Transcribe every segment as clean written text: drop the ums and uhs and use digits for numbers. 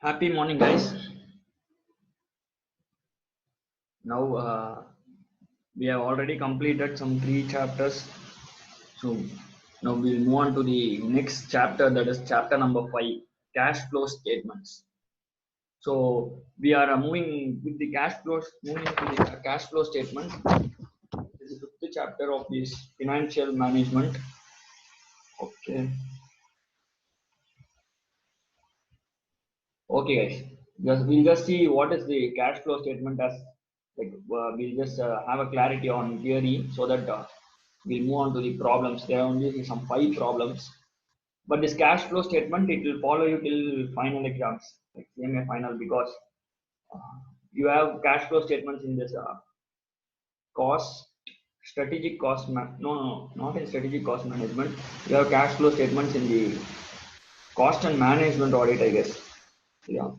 Happy morning, guys. Now we have already completed some 3 chapters. So now we'll move on to the next chapter, that is chapter number 5, cash flow statements. So we are moving with the moving to the cash flow statement. This is the 5th chapter of this financial management. Okay. Okay, guys. We'll just see what is the cash flow statement as. We'll just have a clarity on theory so that we'll move on to the problems. There are only some 5 problems, but this cash flow statement it will follow you till final exams, like CMA final, because uh, you have cash flow statements in this cost strategic cost no, not in strategic cost management. You have cash flow statements in the cost and management audit, I guess. Yeah,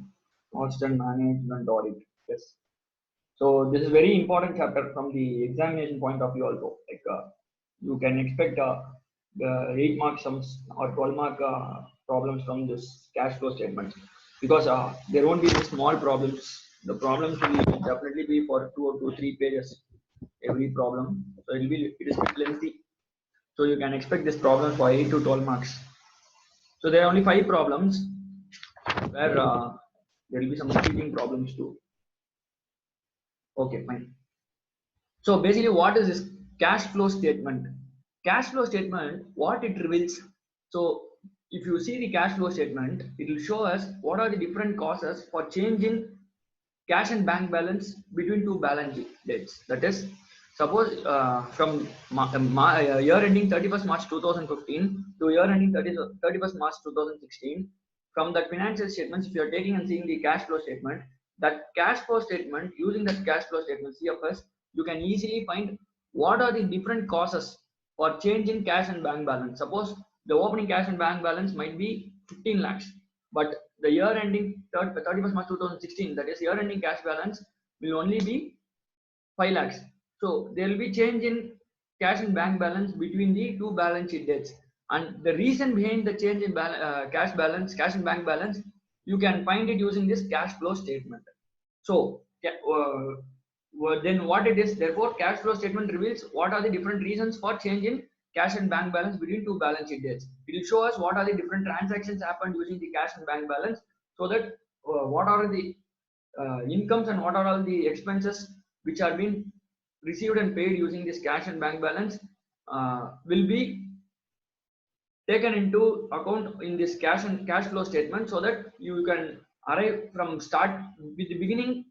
cost and management audit. Yes. So this is very important chapter from the examination point of view also. You can expect the 8 mark sums or 12 mark problems from this cash flow statement, because there won't be any small problems. The problems will definitely be for 2 to 3 pages every problem. So it is a bit lengthy. So you can expect this problem for 8 to 12 marks. So there are only 5 problems where there will be some repeating problems too. Okay, fine. So basically, what is this cash flow statement? Cash flow statement, what it reveals. So if you see the cash flow statement, it will show us what are the different causes for change in cash and bank balance between two balance dates. That is, suppose from year ending 31st March 2015 to year ending 31st March 2016, from that financial statements, if you are taking and seeing the cash flow statement, that cash flow statement, using that cash flow statement CFS, you can easily find what are the different causes for change in cash and bank balance. Suppose the opening cash and bank balance might be 15 lakhs, but the year ending 31st March 2016, that is year ending cash balance, will only be 5 lakhs. So there will be change in cash and bank balance between the two balance sheet dates. And the reason behind the change in cash and bank balance, you can find it using this cash flow statement. So then what it is, therefore, cash flow statement reveals what are the different reasons for change in cash and bank balance between two balance sheet dates. It will show us what are the different transactions happened using the cash and bank balance, so that what are the incomes and what are all the expenses which are being received and paid using this cash and bank balance will be taken into account in this cash flow statement, so that you can arrive from start with the beginning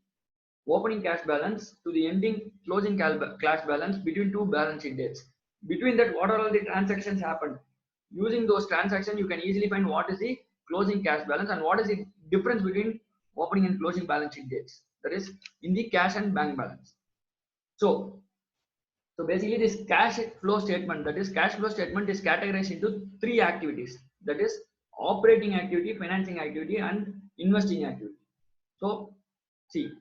opening cash balance to the ending closing cash balance between two balance sheet dates. Between that, what are all the transactions happened? Using those transactions, you can easily find what is the closing cash balance and what is the difference between opening and closing balance sheet dates. That is in the cash and bank balance. So basically, this cash flow statement, that is cash flow statement, is categorized into 3 activities. That is operating activity, financing activity, and investing activity. So see,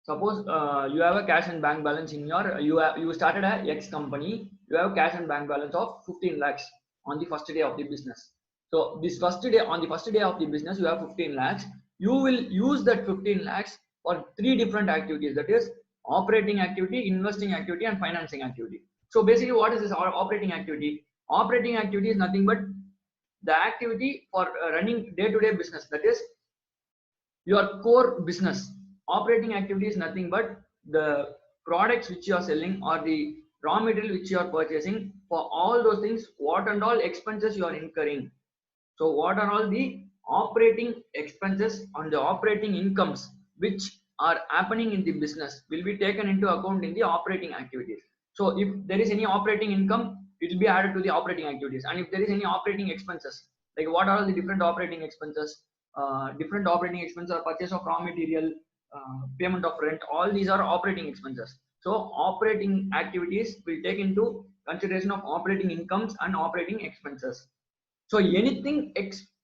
suppose you have a cash and bank balance in your you started a X company. You have cash and bank balance of 15 lakhs on the first day of the business. So this first day, on the first day of the business, you have 15 lakhs. You will use that 15 lakhs for 3 different activities. That is operating activity, investing activity, and financing activity. So basically, what is this operating activity? Operating activity is nothing but the activity for running day-to-day business. That is your core business. Operating activity is nothing but the products which you are selling or the raw material which you are purchasing. For all those things, what and all expenses you are incurring. So what are all the operating expenses on the operating incomes which are happening in the business will be taken into account in the operating activities. So if there is any operating income, it will be added to the operating activities. And if there is any operating expenses, like what are all the different operating expenses? Different operating expenses are purchase of raw material, payment of rent. All these are operating expenses. So operating activities will take into consideration of operating incomes and operating expenses. So anything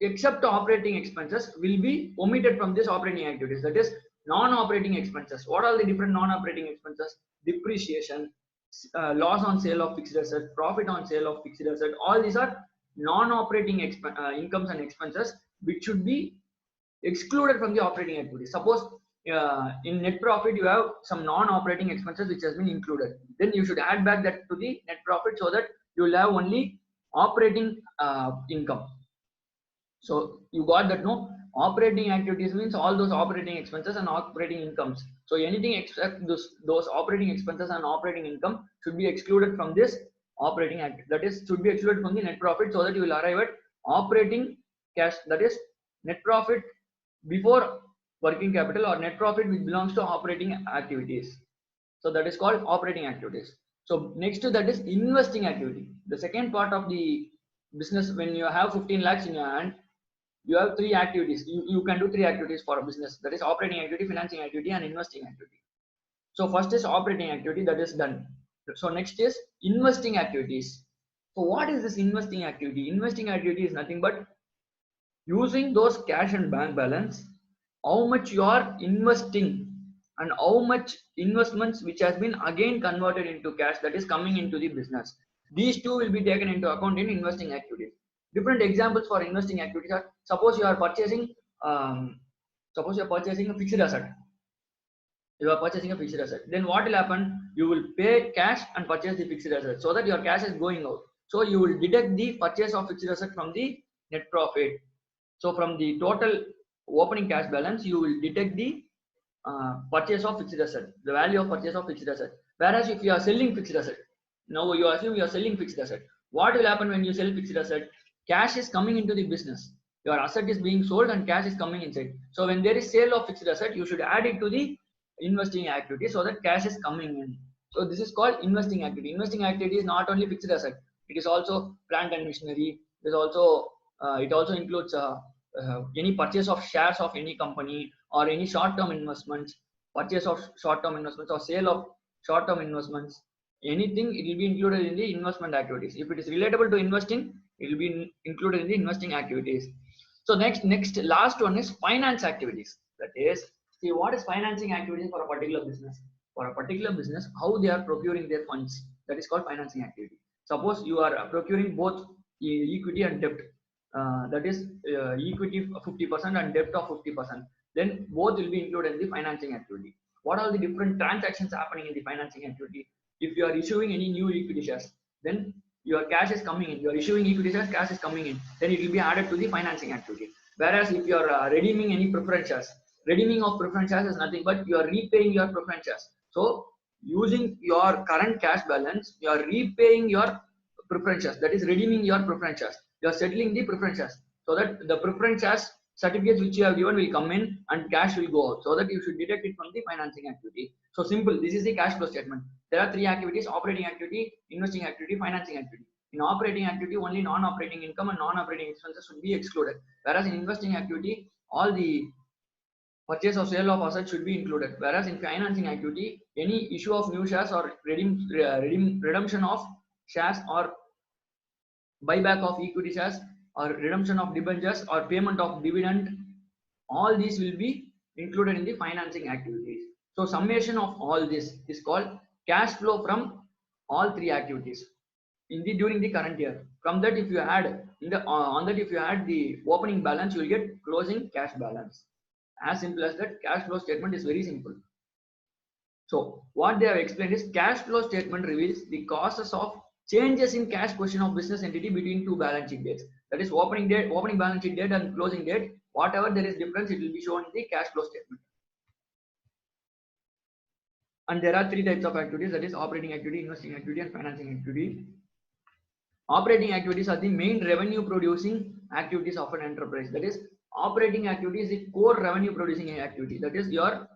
except operating expenses will be omitted from this operating activities. That is non-operating expenses. What are the different non-operating expenses? Depreciation, loss on sale of fixed asset, profit on sale of fixed asset. All these are non-operating incomes and expenses which should be excluded from the operating activity. Suppose in net profit you have some non-operating expenses which has been included, then you should add back that to the net profit so that you will have only operating income. So you got that, no? Operating activities means all those operating expenses and operating incomes. So anything except those operating expenses and operating income should be excluded from this operating activity. That is, should be excluded from the net profit so that you will arrive at operating cash. That is net profit before working capital, or net profit which belongs to operating activities. So that is called operating activities. So next to that is investing activity. The second part of the business, when you have 15 lakhs in your hand, you have three activities. You can do three activities for a business. That is operating activity, financing activity, and investing activity. So first is operating activity, that is done. So next is investing activities. So what is this investing activity? Investing activity is nothing but using those cash and bank balance, how much you are investing and how much investments which has been again converted into cash that is coming into the business. These two will be taken into account in investing activities. Different examples for investing activities are, suppose you are purchasing a fixed asset. You are purchasing a fixed asset. Then what will happen? You will pay cash and purchase the fixed asset so that your cash is going out. So you will deduct the purchase of fixed asset from the net profit. So from the total opening cash balance, you will deduct the purchase of fixed asset, the value of purchase of fixed asset. Whereas if you are selling fixed asset, now you assume you are selling fixed asset. What will happen when you sell fixed asset? Cash is coming into the business. Your asset is being sold and cash is coming inside. So when there is sale of fixed asset, you should add it to the investing activity so that cash is coming in. So this is called investing activity. Investing activity is not only fixed asset; it is also plant and machinery. It also includes any purchase of shares of any company or any short-term investments, purchase of short-term investments or sale of short-term investments. Anything, it will be included in the investment activities. If it is relatable to investing, it will be included in the investing activities. So last one is finance activities. That is, see, what is financing activities for a particular business? For a particular business, how they are procuring their funds. That is called financing activity. Suppose you are procuring both equity and debt. That is equity 50% and debt of 50%. Then both will be included in the financing activity. What are the different transactions happening in the financing activity? If you are issuing any new equity shares, then your cash is coming in. You are issuing equity shares, cash is coming in. Then it will be added to the financing activity. Whereas if you are redeeming any preference shares, redeeming of preference shares is nothing but you are repaying your preference shares. So using your current cash balance, you are repaying your preference shares. That is redeeming your preference shares. You are settling the preference shares so that the preference shares certificates which you have given will come in and cash will go out, so that you should deduct it from the financing activity. So simple, this is the cash flow statement. There are three activities: operating activity, investing activity, financing activity. In operating activity, only non-operating income and non-operating expenses should be excluded. Whereas in investing activity, all the purchase or sale of assets should be included. Whereas in financing activity, any issue of new shares or redemption of shares or buyback of equity shares or redemption of debentures or payment of dividend, all these will be included in the financing activities. So summation of all this is called cash flow from all three activities during the current year. From that, if you add if you add the opening balance, you will get closing cash balance. As simple as that. Cash flow statement is very simple. So what they have explained is cash flow statement reveals the causes of changes in cash position of business entity between two balance sheet dates. That is opening balance sheet date and closing date. Whatever there is difference, it will be shown in the cash flow statement. And there are three types of activities, that is operating activity, investing activity, and financing activity. Operating activities are the main revenue producing activities of an enterprise. That is, operating activity is the core revenue producing activity. That is your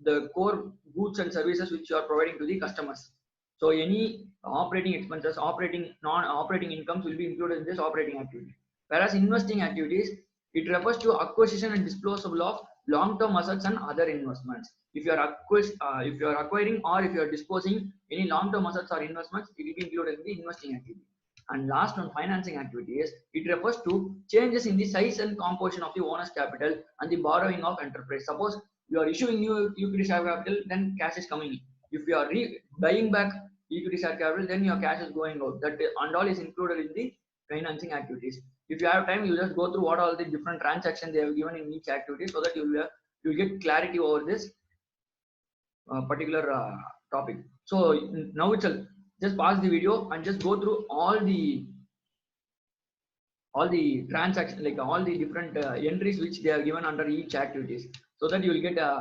the core goods and services which you are providing to the customers. So any operating expenses, non-operating incomes will be included in this operating activity. Whereas investing activities, it refers to acquisition and disposal of long-term assets and other investments. If you are acquiring or if you are disposing any long-term assets or investments, it will be included in the investing activity. And last one, financing activities, it refers to changes in the size and composition of the owner's capital and the borrowing of enterprise. Suppose you are issuing new equity share capital, then cash is coming in. If you are buying back equity share capital, then your cash is going out. That and all is included in the financing activities. If you have time, you just go through what all the different transactions they have given in each activity, so that you'll get clarity over this particular topic. So now itself, just pause the video and just go through all the transactions, like all the different entries which they are given under each activities, so that you will get a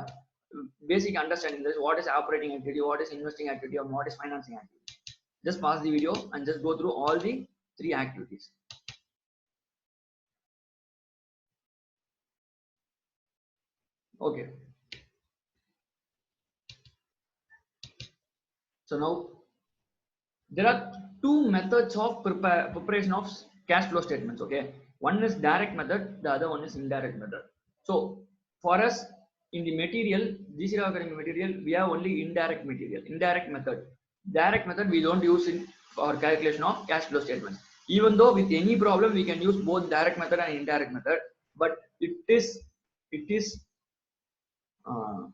basic understanding this what is operating activity, what is investing activity, and what is financing activity. Just pause the video and just go through all the three activities. Okay, so now there are two methods of preparation of cash flow statements. Okay, one is direct method, the other one is indirect method. So for us in the material, GC academy material, we have only indirect method. Direct method we don't use in for calculation of cash flow statements, even though with any problem we can use both direct method and indirect method. But it is uh,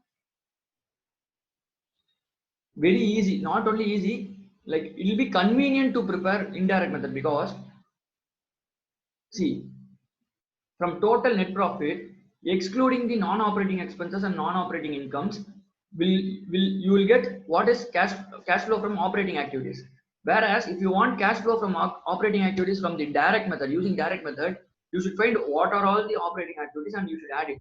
very easy, not only easy, like it will be convenient to prepare indirect method, because see, from total net profit, excluding the non-operating expenses and non-operating incomes, will you will get what is cash flow from operating activities. Whereas if you want cash flow from operating activities from the direct method, using direct method, you should find what are all the operating activities and you should add it.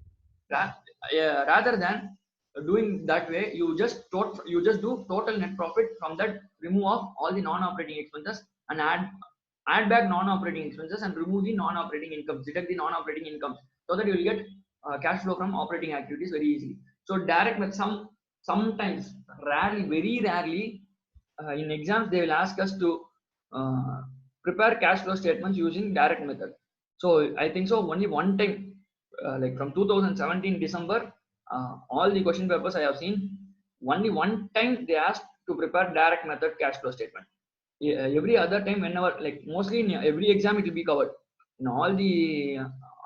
Rather than doing that way, you just do total net profit. From that, remove off all the non-operating expenses and add back non-operating expenses and remove the non-operating incomes, deduct the non-operating incomes, so that you will get cash flow from operating activities very easily. So direct method, sometimes, rarely, very rarely, in exams they will ask us to uh, prepare cash flow statements using direct method. So I think so only one time, like from 2017 December, all the question papers I have seen, only one time they asked to prepare direct method cash flow statement. Every other time, whenever, like mostly in every exam, it will be covered. In all the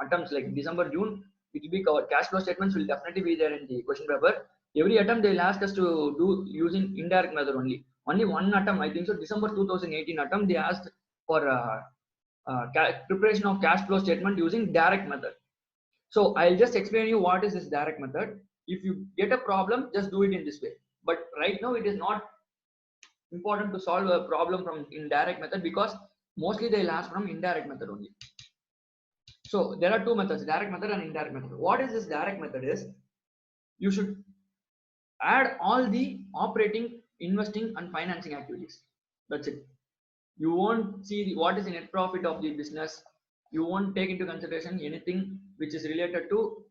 attempts, like December, June, it will be covered. Cash flow statements will definitely be there in the question paper. Every attempt they will ask us to do using indirect method only. Only one attempt, I think so, December 2018 attempt, they asked for preparation of cash flow statement using direct method. So I'll just explain you what is this direct method. If you get a problem, just do it in this way. But right now, it is not important to solve a problem from indirect method, because mostly they'll ask from indirect method only. So there are two methods, direct method and indirect method. What is this direct method is, you should add all the operating, investing and financing activities. That's it. You won't see what is the net profit of the business. You won't take into consideration anything which is related to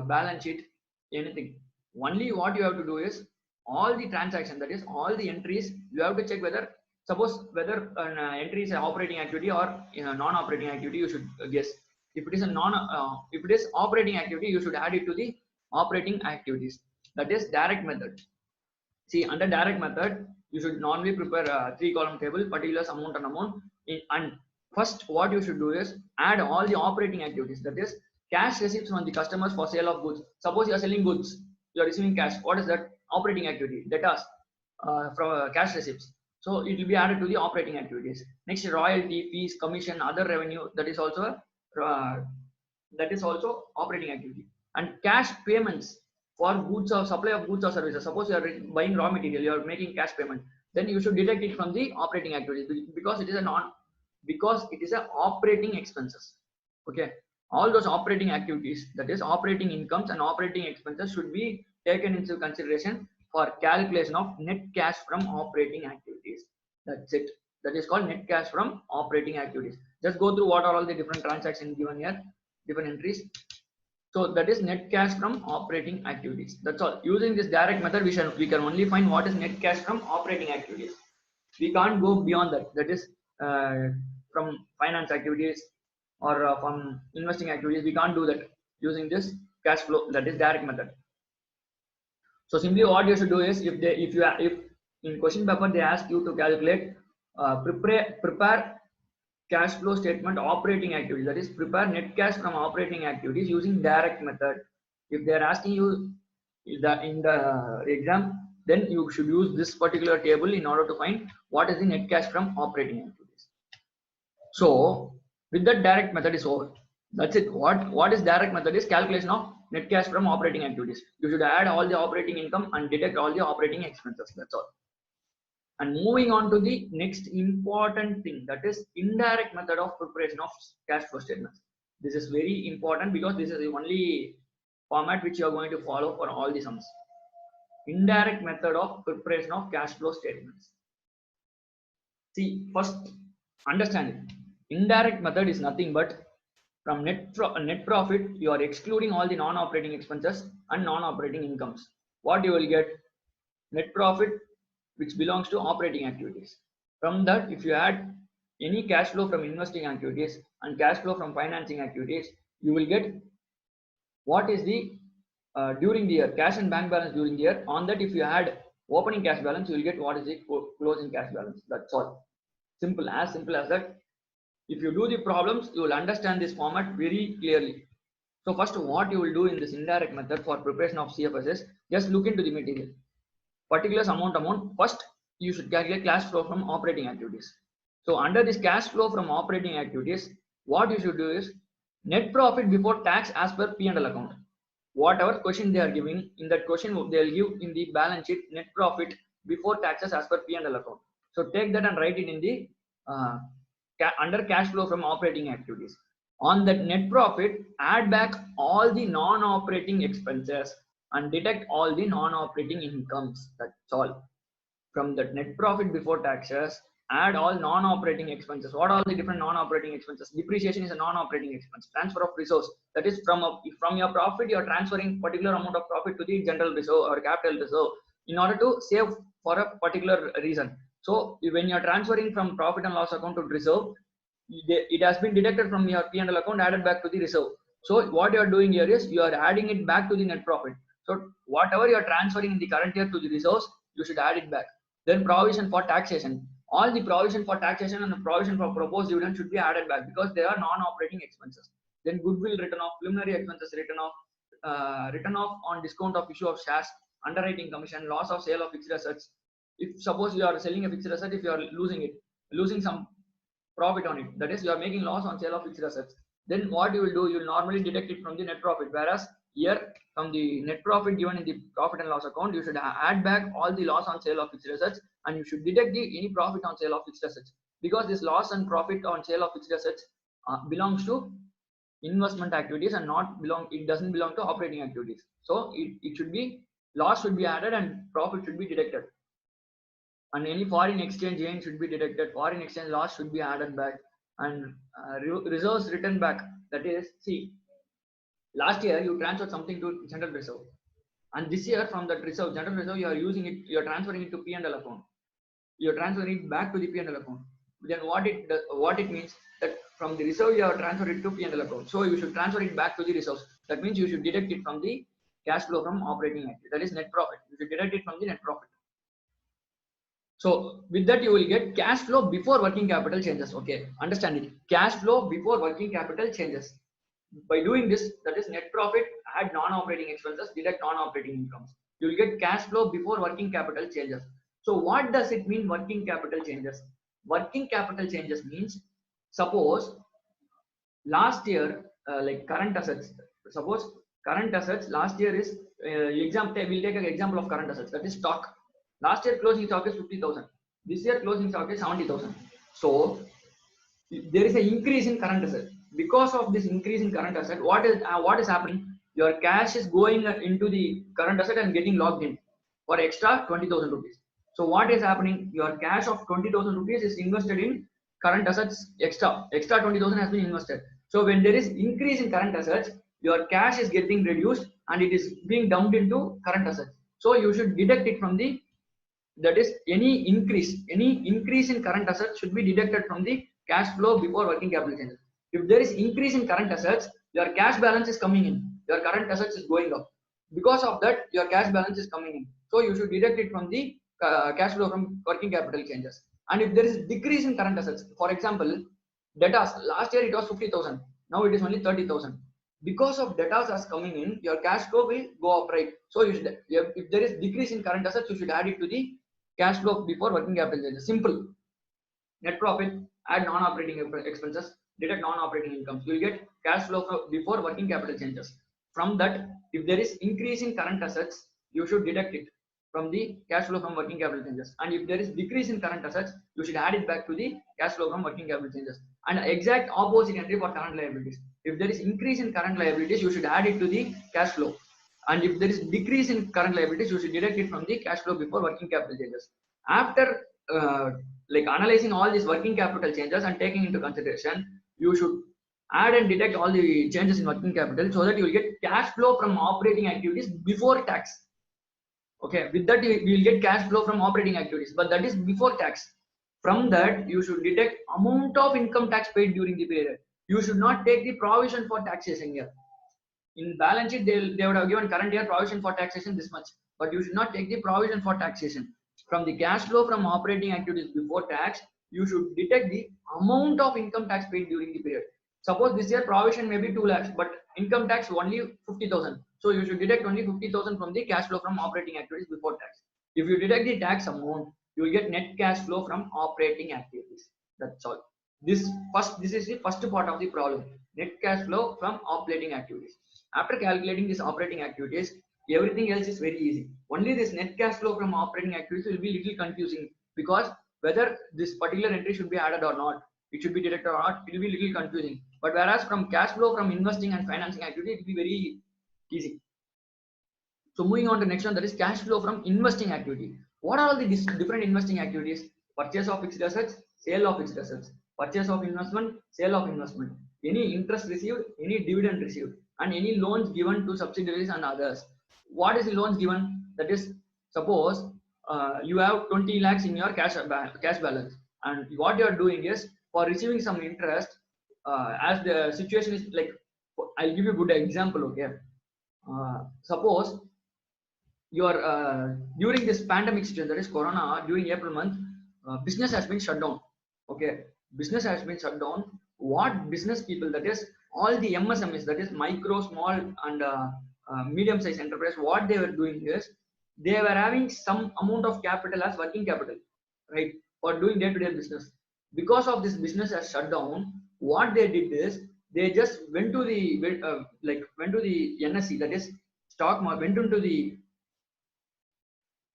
balance sheet, anything. Only what you have to do is all the transaction, that is all the entries, you have to check whether, suppose whether an entry is an operating activity or non-operating activity, you should guess. If it is if it is operating activity, you should add it to the operating activities. That is direct method. See, under direct method, you should normally prepare a 3-column table, particulars, amount and amount. And first, what you should do is add all the operating activities. That is cash receipts from the customers for sale of goods. Suppose you are selling goods, you are receiving cash. What is that? Operating activity. Debtors from cash receipts. So it will be added to the operating activities. Next, royalty, fees, commission, other revenue. Uh, that is also operating activity. And cash payments for goods or supply of goods or services. Suppose you are buying raw material, you are making cash payment, then you should deduct it from the operating activities, because it is a operating expenses. Okay, all those operating activities, that is operating incomes and operating expenses, should be taken into consideration for calculation of net cash from operating activities. That's it. That is called net cash from operating activities. Just go through what are all the different transactions given here, different entries. So that is net cash from operating activities. That's all. Using this direct method, we can only find what is net cash from operating activities. We can't go beyond that. That is from finance activities or from investing activities. We can't do that using this cash flow. That is direct method. So simply what you should do is, if in question paper they ask you to calculate, prepare cash flow statement operating activities, that is prepare net cash from operating activities using direct method. If they are asking you in the exam, then you should use this particular table in order to find what is the net cash from operating activities. So With that, direct method is over. That's it. What is direct method is calculation of net cash from operating activities. You should add all the operating income and deduct all the operating expenses. That's all. And moving on to the next important thing, that is indirect method of preparation of cash flow statements. This is very important because this is the only format which you are going to follow for all the sums. Indirect method of preparation of cash flow statements. See, first understand it. Indirect method is nothing but from net profit, you are excluding all the non-operating expenses and non-operating incomes. What you will get? Net profit, which belongs to operating activities. From that, if you add any cash flow from investing activities and cash flow from financing activities, you will get what is the during the year cash and bank balance during the year. On that, if you add opening cash balance, you will get what is the closing cash balance. That's all. Simple as that. If you do the problems, you will understand this format very clearly. So first, what you will do in this indirect method for preparation of CFS is just look into the material. Particulars amount. First, you should calculate cash flow from operating activities. So under this cash flow from operating activities, what you should do is net profit before tax as per P&L account. Whatever question they are giving, in that question they will give in the balance sheet net profit before taxes as per P&L account. So take that and write it in the under cash flow from operating activities. On that net profit, add back all the non-operating expenses and deduct all the non-operating incomes. That's all. From that net profit before taxes, add all non-operating expenses. What are the different non-operating expenses? Depreciation is a non-operating expense. Transfer of resource, that is from your profit, you are transferring particular amount of profit to the general reserve or capital reserve in order to save for a particular reason. So when you are transferring from profit and loss account to reserve, it has been deducted from your P&L account, added back to the reserve. So what you are doing here is you are adding it back to the net profit. So whatever you are transferring in the current year to the reserves, you should add it back. Then provision for taxation. All the provision for taxation and the provision for proposed dividend should be added back because they are non-operating expenses. Then goodwill written off, preliminary expenses written off on discount of issue of shares, underwriting commission, loss of sale of fixed assets. If suppose you are selling a fixed asset, if you are losing some profit on it, that is you are making loss on sale of fixed assets, then what you will do, you will normally deduct it from the net profit. Whereas here from the net profit given in the profit and loss account, you should add back all the loss on sale of fixed assets and you should deduct any profit on sale of fixed assets, because this loss and profit on sale of fixed assets belongs to investment activities and it doesn't belong to operating activities. So it should be, loss should be added and profit should be deducted. And any foreign exchange gain should be deducted, foreign exchange loss should be added back, and reserves written back. That is, see, last year you transferred something to general reserve, and this year from that reserve, general reserve, you are using it, you are transferring it to P&L account. You are transferring it back to the P&L account. Then what it means that from the reserve you are transferred it to P&L account. So you should transfer it back to the reserves. That means you should deduct it from the cash flow from operating activity. That is net profit. You should deduct it from the net profit. So with that you will get cash flow before working capital changes. Okay, understand it. Cash flow before working capital changes. By doing this, that is net profit, add non-operating expenses, deduct non-operating incomes. You will get cash flow before working capital changes. So what does it mean, working capital changes? Working capital changes means, suppose last year, like current assets. Suppose current assets last year is example. We'll take an example of current assets. That is stock. Last year closing stock is 50,000. This year closing stock is 70,000. So there is an increase in current asset. Because of this increase in current asset, what is happening? Your cash is going into the current asset and getting logged in for extra 20,000 rupees. So what is happening? Your cash of 20,000 rupees is invested in current assets. Extra 20,000 has been invested. So when there is increase in current assets, your cash is getting reduced and it is being dumped into current assets. So you should deduct it from the, that is any increase in current assets should be deducted from the cash flow before working capital changes. If there is increase in current assets, your cash balance is coming in, your current assets is going up. Because of that, your cash balance is coming in. So you should deduct it from the cash flow from working capital changes. And if there is decrease in current assets, for example, debtors, last year it was 50,000, now it is only 30,000. Because of debtors as coming in, your cash flow will go up, right? So you should, if there is decrease in current assets, you should add it to the cash flow before working capital changes. Simple. Net profit, add non-operating expenses, deduct non-operating incomes. You will get cash flow before working capital changes. From that, if there is increase in current assets, you should deduct it from the cash flow from working capital changes. And if there is decrease in current assets, you should add it back to the cash flow from working capital changes. And exact opposite entry for current liabilities. If there is increase in current liabilities, you should add it to the cash flow. And if there is decrease in current liabilities, you should deduct it from the cash flow before working capital changes. After like analyzing all these working capital changes and taking into consideration, you should add and deduct all the changes in working capital so that you will get cash flow from operating activities before tax. Okay, with that you will get cash flow from operating activities, but that is before tax. From that, you should deduct amount of income tax paid during the period. You should not take the provision for taxation here. In balance sheet, they would have given current year provision for taxation this much, but you should not take the provision for taxation. From the cash flow from operating activities before tax, you should deduct the amount of income tax paid during the period. Suppose this year provision may be 2 lakhs, but income tax only 50,000. So you should deduct only 50,000 from the cash flow from operating activities before tax. If you deduct the tax amount, you will get net cash flow from operating activities. That's all. This is the first part of the problem. Net cash flow from operating activities. After calculating these operating activities, everything else is very easy. Only this net cash flow from operating activities will be little confusing, because whether this particular entry should be added or not, it should be deducted or not, it will be little confusing. But whereas from cash flow from investing and financing activity, it will be very easy. So moving on to the next one, that is cash flow from investing activity. What are all the different investing activities? Purchase of fixed assets, sale of fixed assets, purchase of investment, sale of investment, any interest received, any dividend received, and any loans given to subsidiaries and others. What is the loans given? That is, suppose you have 20 lakhs in your cash balance, and what you are doing is, for receiving some interest, as the situation is like, I'll give you a good example. Okay, suppose you are during this pandemic situation, that is corona, during April month, business has been shut down. Okay, business has been shut down. What business people, that is all the MSMEs, that is micro, small and medium size enterprise, what they were doing is, they were having some amount of capital as working capital, right, for doing day-to-day business. Because of this business has shut down, what they did is, they just went to the went to the NSE, that is stock market, went into the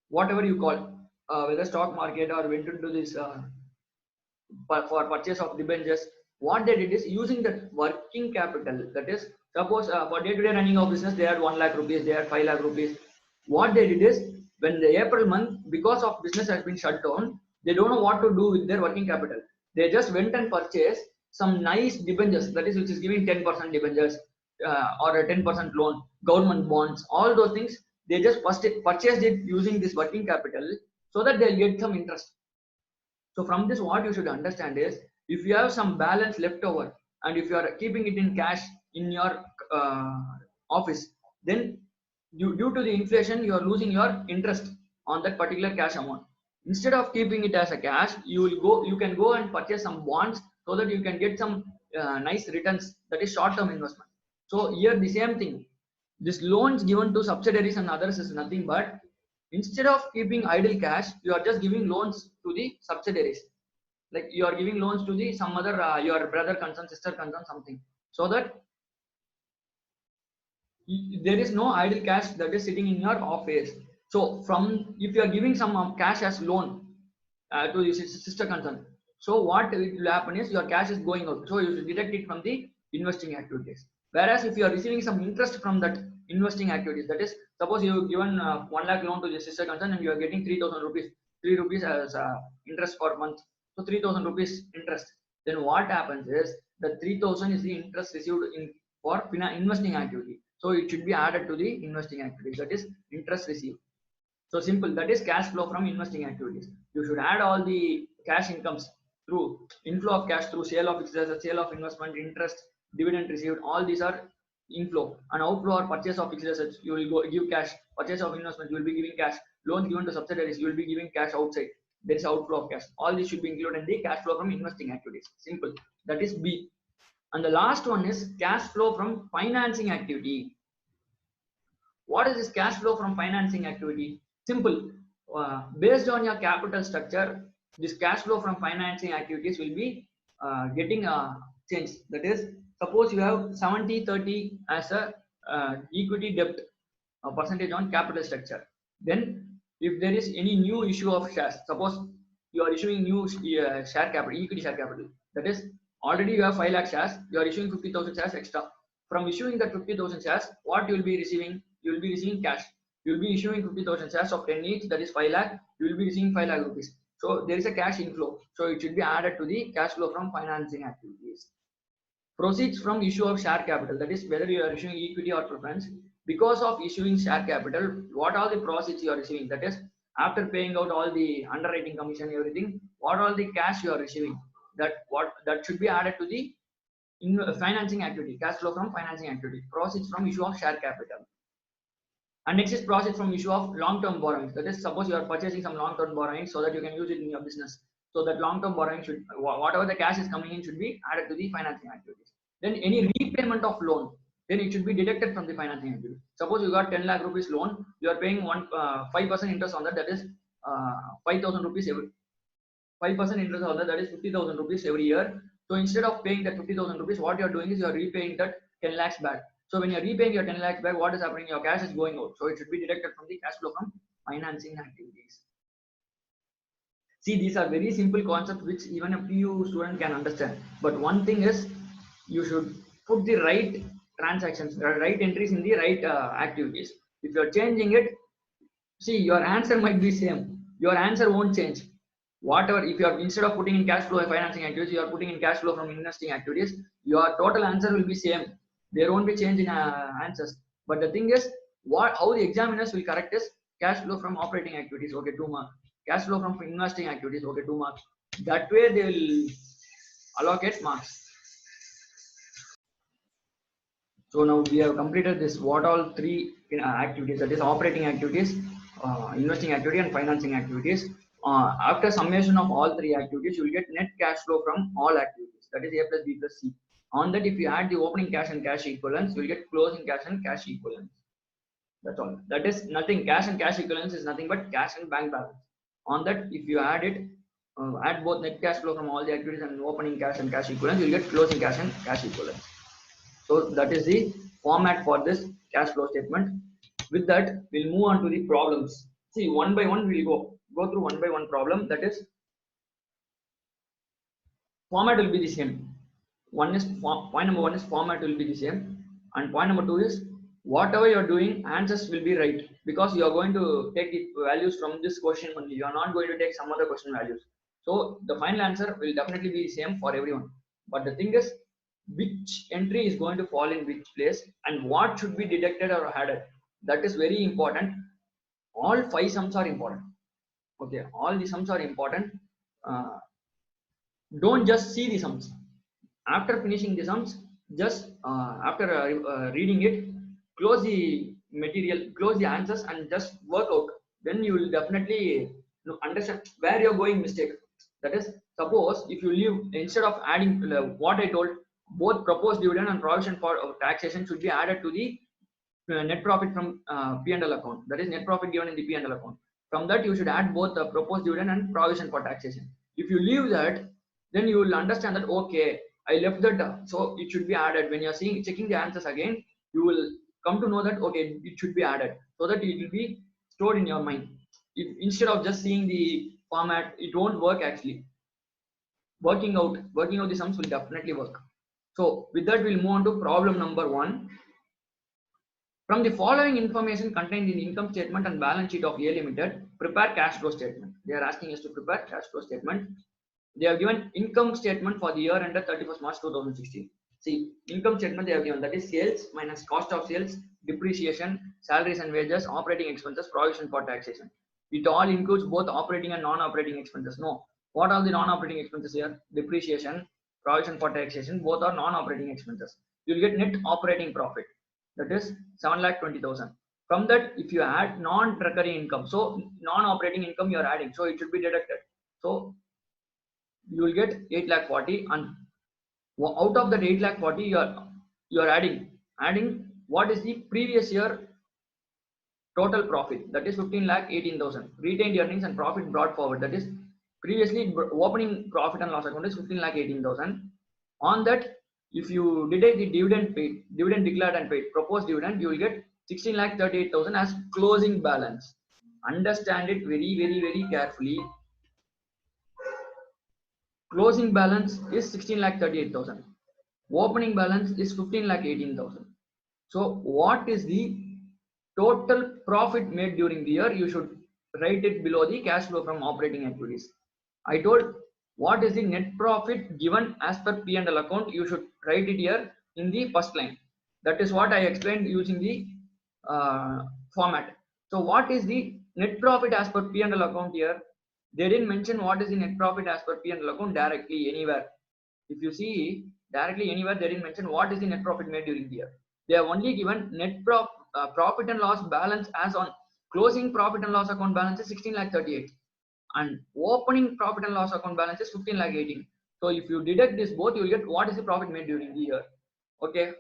whatever you call, whether stock market, or went into this for purchase of debentures. What they did is, using that working capital, that is, suppose for day-to-day running of business, they had 1 lakh rupees, they had 5 lakh rupees. What they did is, when the April month, because of business has been shut down, they don't know what to do with their working capital. They just went and purchased some nice debentures, that is, which is giving 10% debentures, or a 10% loan, government bonds, all those things. They just purchased it using this working capital, so that they'll get some interest. So from this, what you should understand is, if you have some balance left over, and if you are keeping it in cash in your office, then due to the inflation, you are losing your interest on that particular cash amount. Instead of keeping it as a cash, you can go and purchase some bonds, so that you can get some nice returns, that is short-term investment. So here the same thing, this loans given to subsidiaries and others is nothing but, instead of keeping idle cash, you are just giving loans to the subsidiaries. Like you are giving loans to the some other your brother concern, sister concern, something, so that there is no idle cash that is sitting in your office. So from, if you are giving some cash as loan to your sister concern, so what will happen is, your cash is going out, so you should deduct it from the investing activities. Whereas if you are receiving some interest from that investing activities, that is, suppose you have given 1 lakh loan to your sister concern, and you are getting 3,000 rupees, 3 rupees as interest per month, so 3,000 rupees interest. Then what happens is, the 3,000 is the interest received in for investing activity, so it should be added to the investing activities, that is interest received. So simple, that is cash flow from investing activities. You should add all the cash incomes through inflow of cash through sale of fixed assets, sale of investment, interest, dividend received. All these are inflow. And outflow or purchase of fixed assets, you will go give cash. Purchase of investment, you will be giving cash. Loans given to subsidiaries, you will be giving cash outside. There is outflow of cash. All this should be included in the cash flow from investing activities. Simple. That is B. And the last one is cash flow from financing activity. What is this cash flow from financing activity? Simple. Based on your capital structure, this cash flow from financing activities will be getting change. That is, suppose you have 70/30 as a equity debt percentage on capital structure. Then if there is any new issue of shares, suppose you are issuing new share capital, equity share capital, that is, already you have 5 lakh shares, you are issuing 50,000 shares extra. From issuing that 50,000 shares, what you will be receiving? You will be receiving cash. You will be issuing 50,000 shares of 10 each, that is 5 lakh. You will be receiving 5 lakh rupees. So there is a cash inflow. So it should be added to the cash flow from financing activities. Proceeds from issue of share capital, that is whether you are issuing equity or preference. Because of issuing share capital, what are the proceeds you are receiving? That is, after paying out all the underwriting commission, everything, what all the cash you are receiving, that should be added to the financing activity, cash flow from financing activity, proceeds from issue of share capital. And next is proceeds from issue of long-term borrowings. That is, suppose you are purchasing some long-term borrowings so that you can use it in your business. So that long-term borrowing should, whatever the cash is coming in, should be added to the financing activities. Then any repayment of loan, then it should be deducted from the financing activity. Suppose you got 10 lakh rupees loan, you are paying 5% interest on that. That is 5,000 rupees every 5% interest on that. That is 50,000 rupees every year. So instead of paying that 50,000 rupees, what you are doing is you are repaying that 10 lakhs back. So when you are repaying your 10 lakhs back, what is happening? Your cash is going out. So it should be deducted from the cash flow from financing activities. See, these are very simple concepts which even a PU student can understand. But one thing is, you should put the right transactions, right entries in the right activities. If you are changing it, see, your answer might be same. Your answer won't change. Whatever, if you are, instead of putting in cash flow financing activities, you are putting in cash flow from investing activities, your total answer will be same. There won't be change in answers. But the thing is, how the examiners will correct is cash flow from operating activities, okay, 2 marks. Cash flow from investing activities, okay, 2 marks. That way they will allocate marks. So now we have completed this, what all three activities, that is operating activities, investing activity and financing activities. After summation of all three activities, you will get net cash flow from all activities, that is A plus B plus C. On that, if you add the opening cash and cash equivalents, you will get closing cash and cash equivalents. That's all. That is nothing. Cash and cash equivalents is nothing but cash and bank balance. On that, if you add it, add both net cash flow from all the activities and opening cash and cash equivalents, you will get closing cash and cash equivalents. So that is the format for this cash flow statement. With that, we'll move on to the problems. See, one by one we'll go through one by one problem. That is, format will be the same. Point number one is format will be the same, and point number two is whatever you're doing, answers will be right, because you are going to take the values from this question only. You are not going to take some other question values. So the final answer will definitely be the same for everyone. But the thing is, which entry is going to fall in which place and what should be deducted or added, that is very important. All 5 sums are important. Okay, all the sums are important. Don't just see the sums. After finishing the sums, just after reading it, close the material, close the answers and just work out. Then you will definitely understand where you're going mistake. That is, suppose if you leave, instead of adding what I told, both proposed dividend and provision for taxation should be added to the net profit from P&L account. That is net profit given in the P&L account. From that, you should add both the proposed dividend and provision for taxation. If you leave that, then you will understand that, okay, I left that, so it should be added. When you are checking the answers again, you will come to know that, okay, it should be added, so that it will be stored in your mind. If instead of just seeing the format, it won't work actually. Working out the sums will definitely work. So with that, we'll move on to problem number 1. From the following information contained in the income statement and balance sheet of A Limited, prepare cash flow statement. They are asking us to prepare cash flow statement. They have given income statement for the year ended 31st March 2016. See, income statement they have given, that is sales minus cost of sales, depreciation, salaries and wages, operating expenses, provision for taxation. It all includes both operating and non-operating expenses. No, what are the non-operating expenses here? Depreciation, provision for taxation, both are non-operating expenses. You will get net operating profit, that is 7,20,000. From that, if you add non-recurring income, so non-operating income you are adding, so it should be deducted. So you will get 8,40,000, and out of that 8,40,000 you are adding what is the previous year total profit, that is 15,18,000. Retained earnings and profit brought forward, that is previously opening profit and loss account is 15,18,000. On that, if you deduct the dividend paid, dividend declared and paid, proposed dividend, you will get 16,38,000 as closing balance. Understand it very, very, very carefully. Closing balance is 16,38,000. Opening balance is 15,18,000. So what is the total profit made during the year? You should write it below the cash flow from operating activities. I told what is the net profit given as per P&L account. You should write it here in the first line. That is what I explained using the format. So what is the net profit as per P&L account here? They didn't mention what is the net profit as per P&L account directly anywhere. If you see directly anywhere, they didn't mention what is the net profit made during the year. They have only given net profit and loss balance as on closing profit and loss account balance is 16,38,000 and opening profit and loss account balance is 15,18,000. So if you deduct this both, you will get what is the profit made during the year. Okay,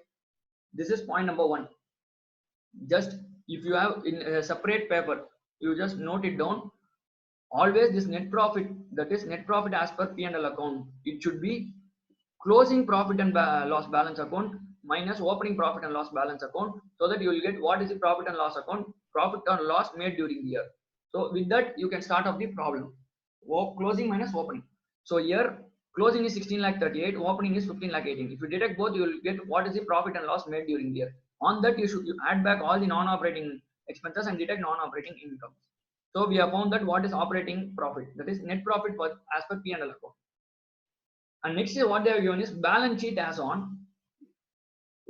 this is point number one. Just if you have in a separate paper, you just note it down. Always this net profit, that is net profit as per P&L account, it should be closing profit and loss balance account minus opening profit and loss balance account, so that you will get what is the profit and loss account, profit or loss made during the year. So with that you can start off the problem. Closing minus opening. So here closing is 16,38,000, opening is 15,18,000. If you deduct both, you will get what is the profit and loss made during the year. On that you should add back all the non-operating expenses and deduct non-operating income. So we have found that what is operating profit, that is net profit for as per P&L account. And next is what they have given is balance sheet as on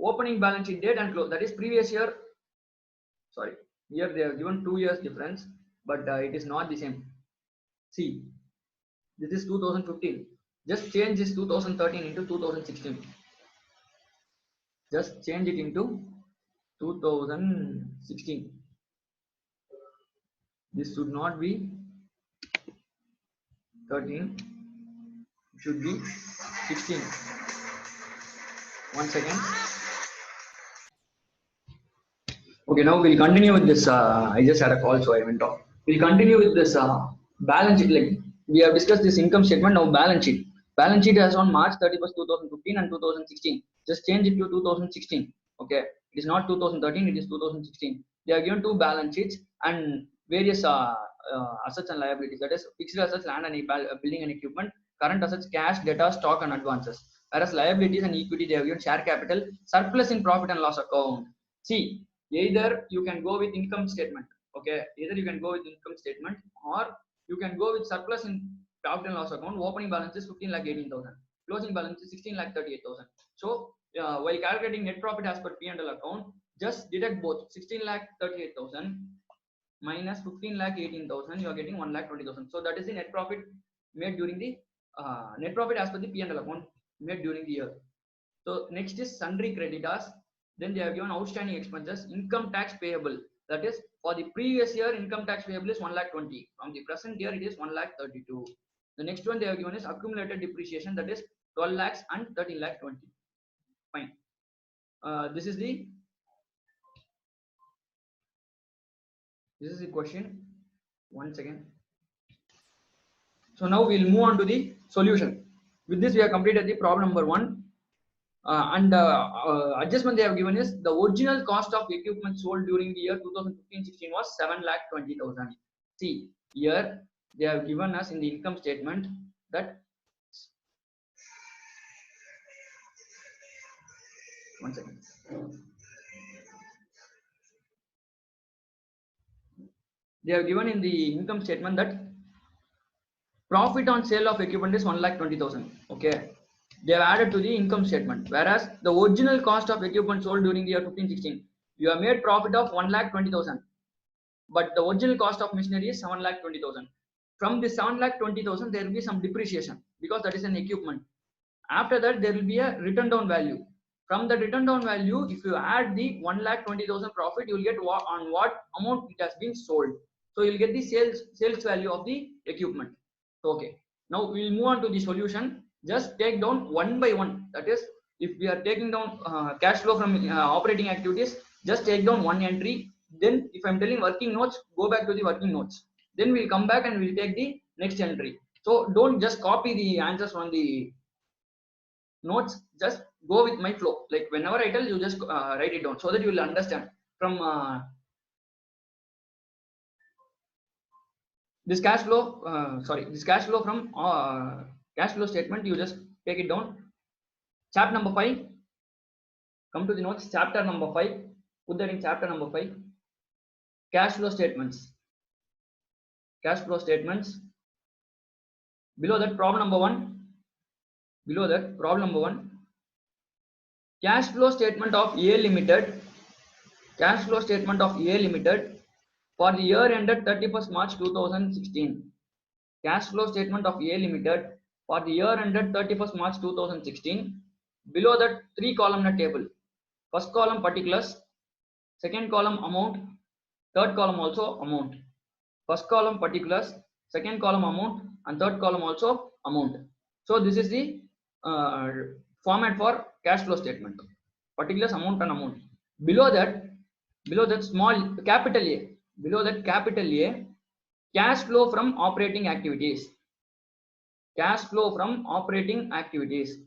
opening balance sheet date and close, that is previous year. Sorry, here they have given 2 years difference, but it is not the same. See, this is 2015. Just change this 2013 into 2016. Just change it into 2016. This should not be 13, it should be 16. One second. Okay, now we'll continue with this. I just had a call, so I went off. We'll continue with this balance sheet. Like we have discussed this income statement, now balance sheet. Balance sheet as on March 31st, 2015 and 2016. Just change it to 2016. Okay, it is not 2013, it is 2016. They are given two balance sheets and various assets and liabilities. That is fixed assets, land and building and equipment, current assets, cash, data, stock and advances. Whereas liabilities and equity, they have given share capital, surplus in profit and loss account. See, either you can go with income statement. Okay, either you can go with income statement or you can go with surplus in profit and loss account. Opening balance is 15,18,000, closing balance is 16,38,000. So while calculating net profit as per P&L account, just deduct both 16,38,000 minus 15,18,000. You are getting 1,20,000. So that is the net profit made during the net profit as per the P&L account made during the year. So next is sundry creditors. Then they have given outstanding expenses, income tax payable. That is for the previous year, income tax payable is 1,20,000. From the present year, it is 1,32,000. The next one they have given is accumulated depreciation. That is 12 lakhs and 13,20,000. Fine. This is the question. One second. So now we'll move on to the solution. With this, we have completed the problem number 1. Adjustment they have given is the original cost of equipment sold during the year 2015-16 was 7,20,000. See, here they have given us in the income statement that one second. They have given in the income statement that profit on sale of equipment is 1,20,000. Okay. They have added to the income statement, whereas the original cost of equipment sold during the year 15-16, you have made profit of 1,20,000, but the original cost of machinery is 7,20,000. From the 7,20,000, there will be some depreciation because that is an equipment. After that, there will be a written down value. From the written down value, if you add the 1,20,000 profit, you will get on what amount it has been sold. So you will get the sales value of the equipment. Okay. Now we will move on to the solution. Just take down one by one. That is, if we are taking down cash flow from operating activities, just take down one entry. Then if I'm telling working notes, go back to the working notes. Then we'll come back and we'll take the next entry. So don't just copy the answers from the notes, just go with my flow. Like whenever I tell you, just write it down so that you will understand. From this cash flow, this cash flow from cash flow statement, you just take it down. Chapter number 5. Come to the notes. Chapter number 5. Put that in chapter number 5. Cash flow statements. Cash flow statements. Below that, problem number 1. Below that, problem number 1. Cash flow statement of A Limited. Cash flow statement of A Limited for the year ended 31st March 2016. Cash flow statement of A Limited for the year ended 31st March 2016. Below that, 3 columnar table. First column particulars, second column amount, third column also amount. First column particulars, second column amount, and third column also amount. So this is the format for cash flow statement. Particulars, amount, and amount. Below that small capital A. Below that capital A, cash flow from operating activities. Cash flow from operating activities.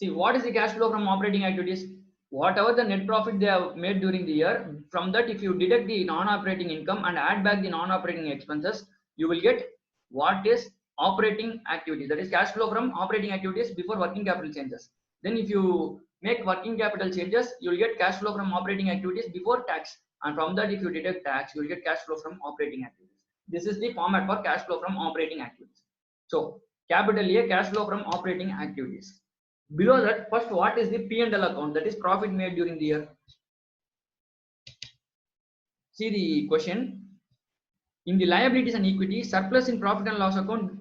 See, what is the cash flow from operating activities? Whatever the net profit they have made during the year, from that if you deduct the non-operating income and add back the non-operating expenses, you will get what is operating activities. That is cash flow from operating activities before working capital changes. Then if you make working capital changes, you will get cash flow from operating activities before tax. And from that, if you deduct tax, you will get cash flow from operating activities. This is the format for cash flow from operating activities. So capital A, cash flow from operating activities. Below that, first, what is the P&L account? That is profit made during the year. See the question. In the liabilities and equity, surplus in profit and loss account,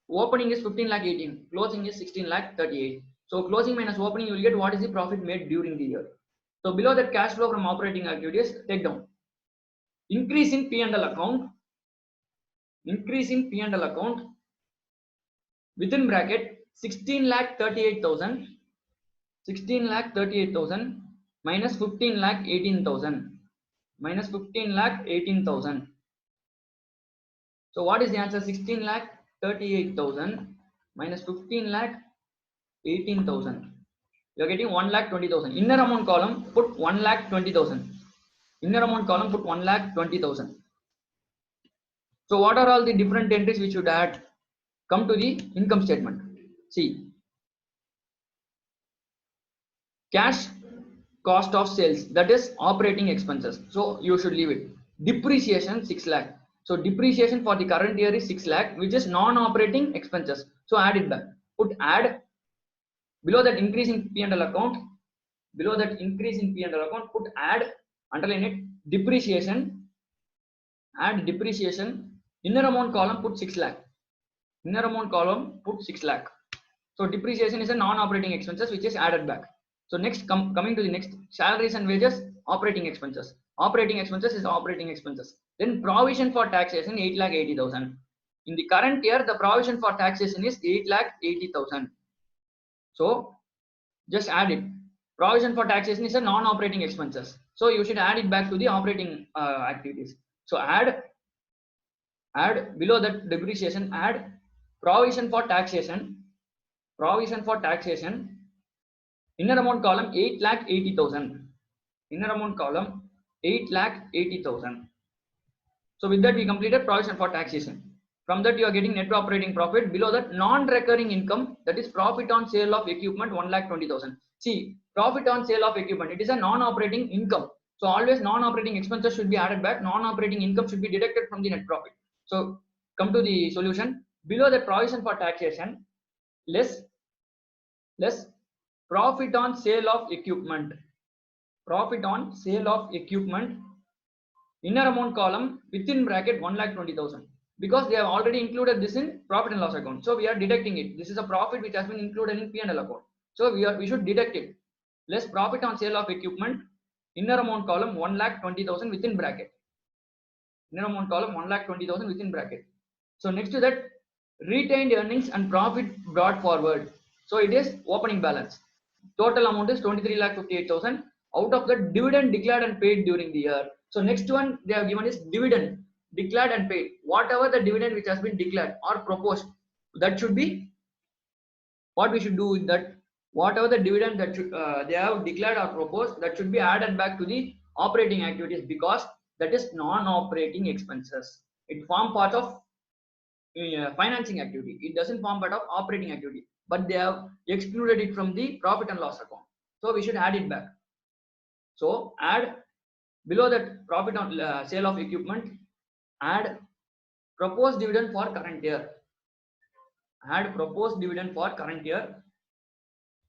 opening is 15 lakh 18, closing is 16 lakh 38. So closing minus opening, you will get what is the profit made during the year. So below that, cash flow from operating activities, take down. Increase in P&L account. Increase in P&L account. Within bracket, 16 lakh 38,000. 16 lakh 38,000 minus 15 lakh 18,000 minus 15 lakh 18,000. So what is the answer? 16 lakh 38,000 minus 15 lakh 18,000. You are getting 1 lakh 20,000. Inner amount column, put 1 lakh 20,000. Inner amount column, put 1 lakh 20,000. So what are all the different entries which should add? Come to the income statement. See, cash cost of sales, that is operating expenses. So you should leave it. Depreciation 6 lakh. So depreciation for the current year is 6 lakh, which is non-operating expenses. So add it back. Put add. Below that, increase in P&L account. Below that, increase in P&L account, put add, underline it, depreciation. Add depreciation. Inner amount column, put 6 lakh. Inner amount column, put 6 lakh. So depreciation is a non-operating expenses which is added back. So next, coming to the next, salaries and wages, operating expenses. Operating expenses is operating expenses. Then provision for taxation, 8 lakh 80,000. In the current year, the provision for taxation is 8 lakh 80,000. So just add it. Provision for taxation is a non-operating expenses. So you should add it back to the operating activities. So add below that depreciation, add provision for taxation. Provision for taxation. Inner amount column 8 lakh 80,000. Inner amount column 8 lakh 80,000. So with that we completed provision for taxation. From that you are getting net operating profit. Below that, non-recurring income, that is profit on sale of equipment, 1 lakh 20,000. See, profit on sale of equipment, it is a non-operating income. So always non-operating expenses should be added back. Non-operating income should be deducted from the net profit. So come to the solution. Below the provision for taxation, less profit on sale of equipment. Profit on sale of equipment. Inner amount column, within bracket, 1 lakh 20,000. Because they have already included this in profit and loss account. So we are deducting it. This is a profit which has been included in P&L account. So we should deduct it. Less profit on sale of equipment. Inner amount column, 1 lakh 20,000 within bracket. Inner amount column, 1 lakh 20,000 within bracket. So next to that, retained earnings and profit brought forward. So it is opening balance. Total amount is 23 lakh 58,000. Out of the dividend declared and paid during the year. So next one they have given is dividend declared and paid. Whatever the dividend which has been declared or proposed, that should be what we should do is that whatever the dividend that they have declared or proposed, that should be added back to the operating activities, because that is non-operating expenses. It form part of financing activity. It doesn't form part of operating activity, but they have excluded it from the profit and loss account. So we should add it back. So add below that profit on sale of equipment, add proposed dividend for current year. Add proposed dividend for current year.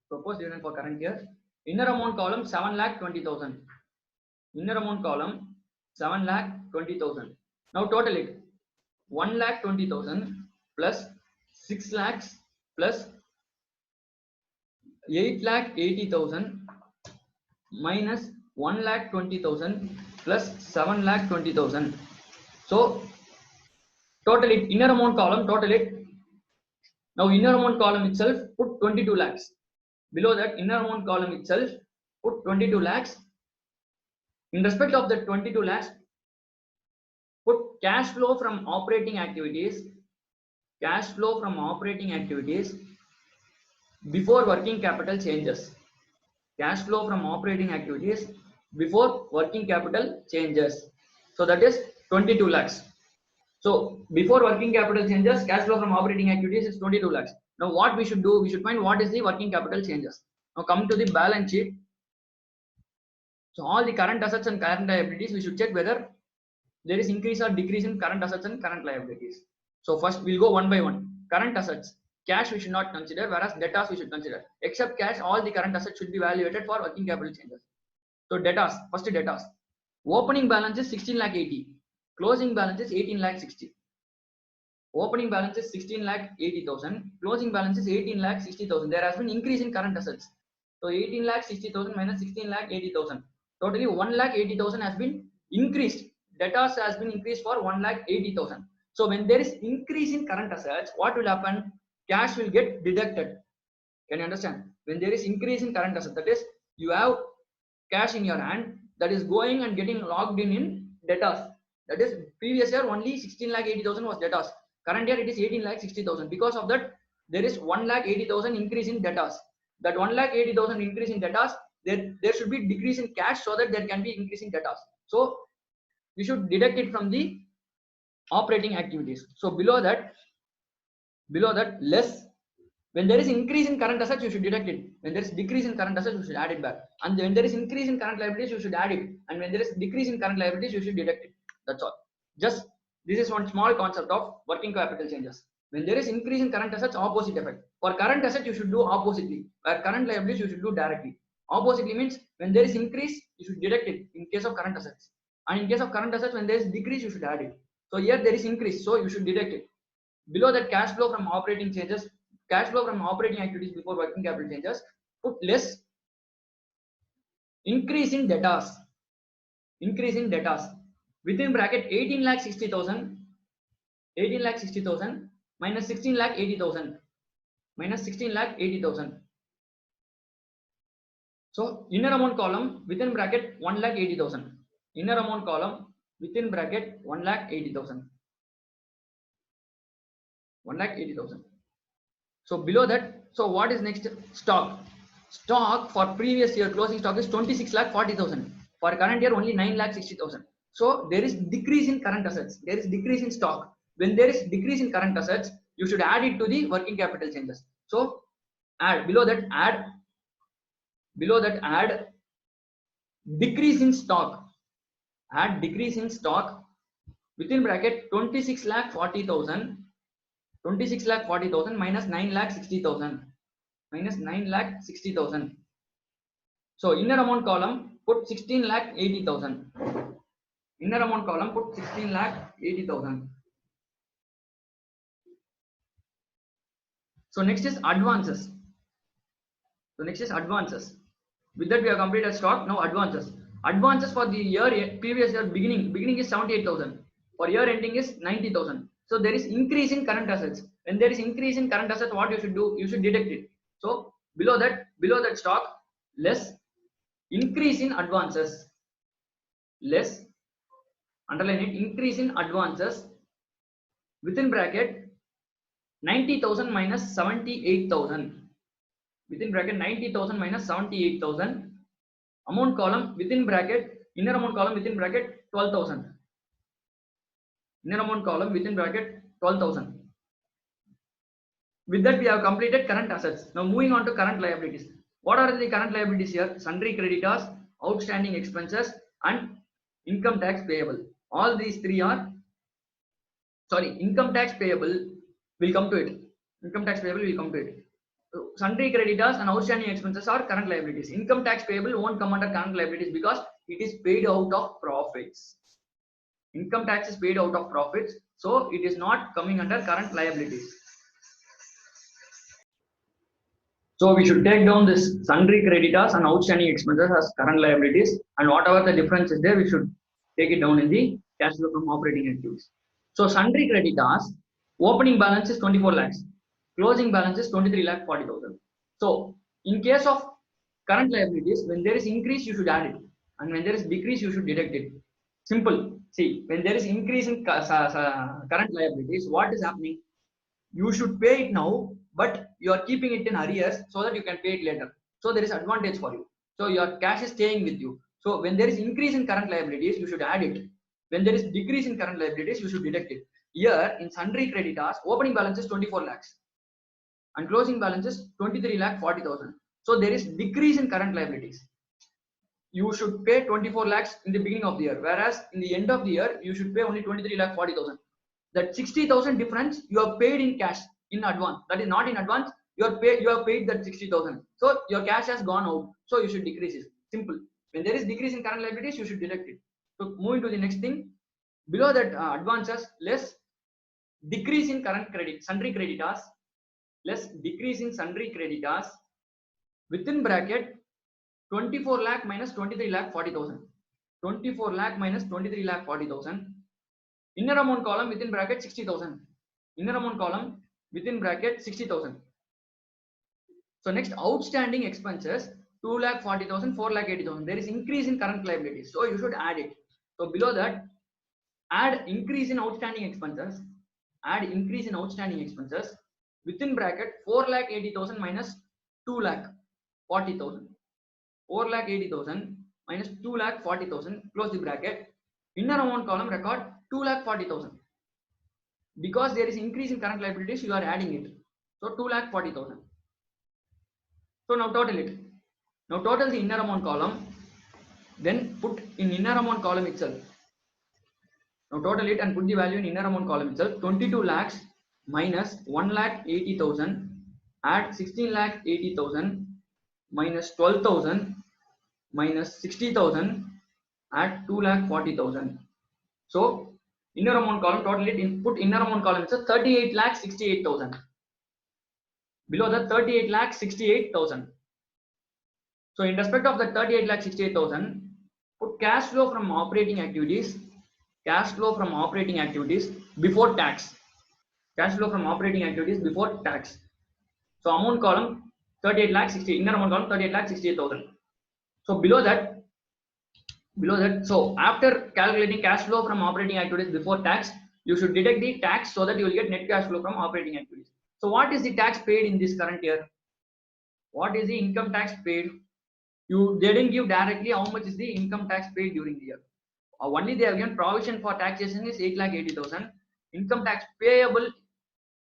Proposed dividend for current year. Inner amount column 7,20,000. Inner amount column 7,20,000. Now total it 1,20,000 plus 6 lakhs plus 8,80,000 minus 1,20,000 plus 7,20,000. So total it, inner amount column total it. Now inner amount column itself put 22 lakhs. Below that inner amount column itself put 22 lakhs. In respect of the 22 lakhs, put cash flow from operating activities. Cash flow from operating activities before working capital changes. Cash flow from operating activities before working capital changes. So that is 22 lakhs. So before working capital changes, cash flow from operating activities is 22 lakhs. Now what we should do, we should find what is the working capital changes. Now come to the balance sheet. So all the current assets and current liabilities, we should check whether there is increase or decrease in current assets and current liabilities. So first we'll go one by one. Current assets, cash we should not consider, whereas debtors we should consider. Except cash, all the current assets should be evaluated for working capital changes. So debtors, first debtors. Opening balance is 16,80,000. Closing balance is 18,60,000. Opening balance is 16,80,000. Closing balance is 18,60,000. There has been increase in current assets. So 18,60,000 minus 16,80,000. Totally 1,80,000 has been increased. Debtors has been increased for 1,80,000. So when there is increase in current assets, what will happen? Cash will get deducted. Can you understand? When there is increase in current assets, that is, you have cash in your hand that is going and getting logged in debtors. That is, previous year only 16,80,000 was debtors. Current year it is 18,60,000. Because of that, there is 1,80,000 increase in debtors. That 1,80,000 increase in debtors, there should be decrease in cash so that there can be increase in debtors. So we should deduct it from the operating activities. So below that less. When there is increase in current assets, you should deduct it. When there is decrease in current assets, you should add it back. And when there is increase in current liabilities, you should add it. And when there is decrease in current liabilities, you should deduct it. That's all. Just this is one small concept of working capital changes. When there is increase in current assets, opposite effect. For current assets, you should do oppositely. Where current liabilities, you should do directly. Oppositely means when there is increase, you should deduct it in case of current assets. And in case of current assets, when there is decrease, you should add it. So here there is increase, so you should deduct it. Below that, cash flow from operating changes. Cash flow from operating activities before working capital changes, put less. Increase in debtors. Increase in debtors. Within bracket 18,60,000. 18,60,000 minus 16,80,000. Minus 16,80,000. So inner amount column within bracket 1,80,000. Inner amount column within bracket 1,80,000. 1,80,000. So below that, so what is next? Stock. Stock for previous year closing stock is 26,40,000. For current year only 9,60,000. So there is decrease in current assets. There is decrease in stock. When there is decrease in current assets, you should add it to the working capital changes. So add below that add decrease in stock. Add decrease in stock within bracket 26,40,000. 26,40,000 minus 9,60,000. Minus 9,60,000. So inner amount column put 16,80,000. Inner amount column put 16,80,000. So next is advances. With that we have completed stock. Now advances. Advances for the year previous year beginning is 78,000. For year ending is 90,000. So there is increase in current assets. When there is increase in current assets, what you should do? You should deduct it. So below that stock less increase in advances. Less, underline it, increase in advances within bracket 90,000 minus 78,000. within bracket 90,000 minus 78,000. Amount column within bracket, inner amount column within bracket 12,000. Inner amount column within bracket 12,000. With that, we have completed current assets. Now moving on to current liabilities. What are the current liabilities here? Sundry creditors, outstanding expenses, and income tax payable. All these three are, sorry, income tax payable will come to it. Income tax payable will come to it. So, sundry creditors and outstanding expenses are current liabilities. Income tax payable won't come under current liabilities because it is paid out of profits. Income tax is paid out of profits, so it is not coming under current liabilities. So we should take down this sundry creditors and outstanding expenses as current liabilities, and whatever the difference is there, we should take it down in the cash flow from operating activities. So sundry creditors, opening balance is 24 lakhs, closing balance is 23 lakh 40,000. So in case of current liabilities, when there is increase, you should add it, and when there is decrease, you should deduct it. Simple. See, when there is increase in current liabilities, what is happening? You should pay it now, but you are keeping it in arrears so that you can pay it later. So there is advantage for you. So your cash is staying with you. So when there is increase in current liabilities, you should add it. When there is decrease in current liabilities, you should deduct it. Here in sundry creditors, opening balance is 24 lakhs and closing balance is 23 lakh 40,000. So there is decrease in current liabilities. You should pay 24 lakhs in the beginning of the year, whereas in the end of the year, you should pay only 23 lakh 40,000. That 60,000 difference you have paid in cash in advance. That is not in advance. You have paid that 60,000. So your cash has gone out. So you should decrease it. Simple. When there is decrease in current liabilities, you should deduct it. So moving to the next thing. Below that advances less decrease in current credit sundry creditors, less decrease in sundry creditors, within bracket 24 lakh minus 23 lakh 40,000. 24 lakh minus 23 lakh 40,000. Inner amount column within bracket 60,000. Inner amount column within bracket 60,000. So next, outstanding expenses 2 lakh 40,000, 4 lakh 80,000. There is increase in current liabilities, so you should add it. So below that, add increase in outstanding expenses. Add increase in outstanding expenses within bracket 4 lakh 80,000 minus 2 lakh 40,000. 4 lakh 80,000 minus 2 lakh 40,000. Close the bracket. Inner amount column record 2 lakh 40,000. Because there is increase in current liabilities, you are adding it. So 2 lakh 40,000. So now total it. Now total the inner amount column. Then put in inner amount column itself. Now total it and put the value in inner amount column itself. 22 lakhs minus 1 lakh 80,000. Add 16 lakh 80,000 minus 12,000 minus 60,000. Add 2 lakh 40,000. So inner amount column, total it, input inner amount column is 38 lakh 68,000. Below the 38 lakh 68,000. So in respect of the 38 lakh 68,000, put cash flow from operating activities. Cash flow from operating activities before tax. Cash flow from operating activities before tax. So amount column 38 lakh 60. Inner amount column 38 lakh 68,000. So below that, so after calculating cash flow from operating activities before tax, you should deduct the tax so that you will get net cash flow from operating activities. So what is the tax paid in this current year? What is the income tax paid? They didn't give directly how much is the income tax paid during the year. Only they have given provision for taxation is 8 lakh 80,000. Income tax payable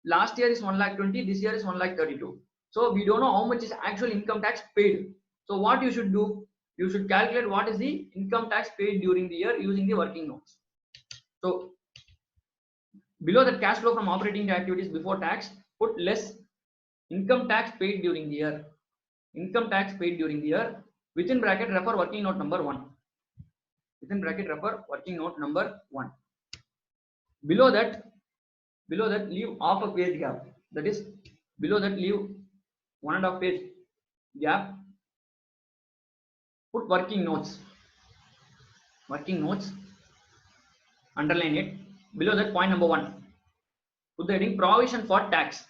last year is 1 lakh 20, this year is 1 lakh 32. So we don't know how much is actual income tax paid. So what you should do? You should calculate what is the income tax paid during the year using the working notes. So below the cash flow from operating activities before tax, put less income tax paid during the year. Income tax paid during the year. Within bracket refer working note number 1. Within bracket refer working note number 1. Below that leave half a page gap. That is, below that leave 1.5 page gap. Put working notes. Working notes. Underline it. Below that, point number 1. Put the heading provision for tax.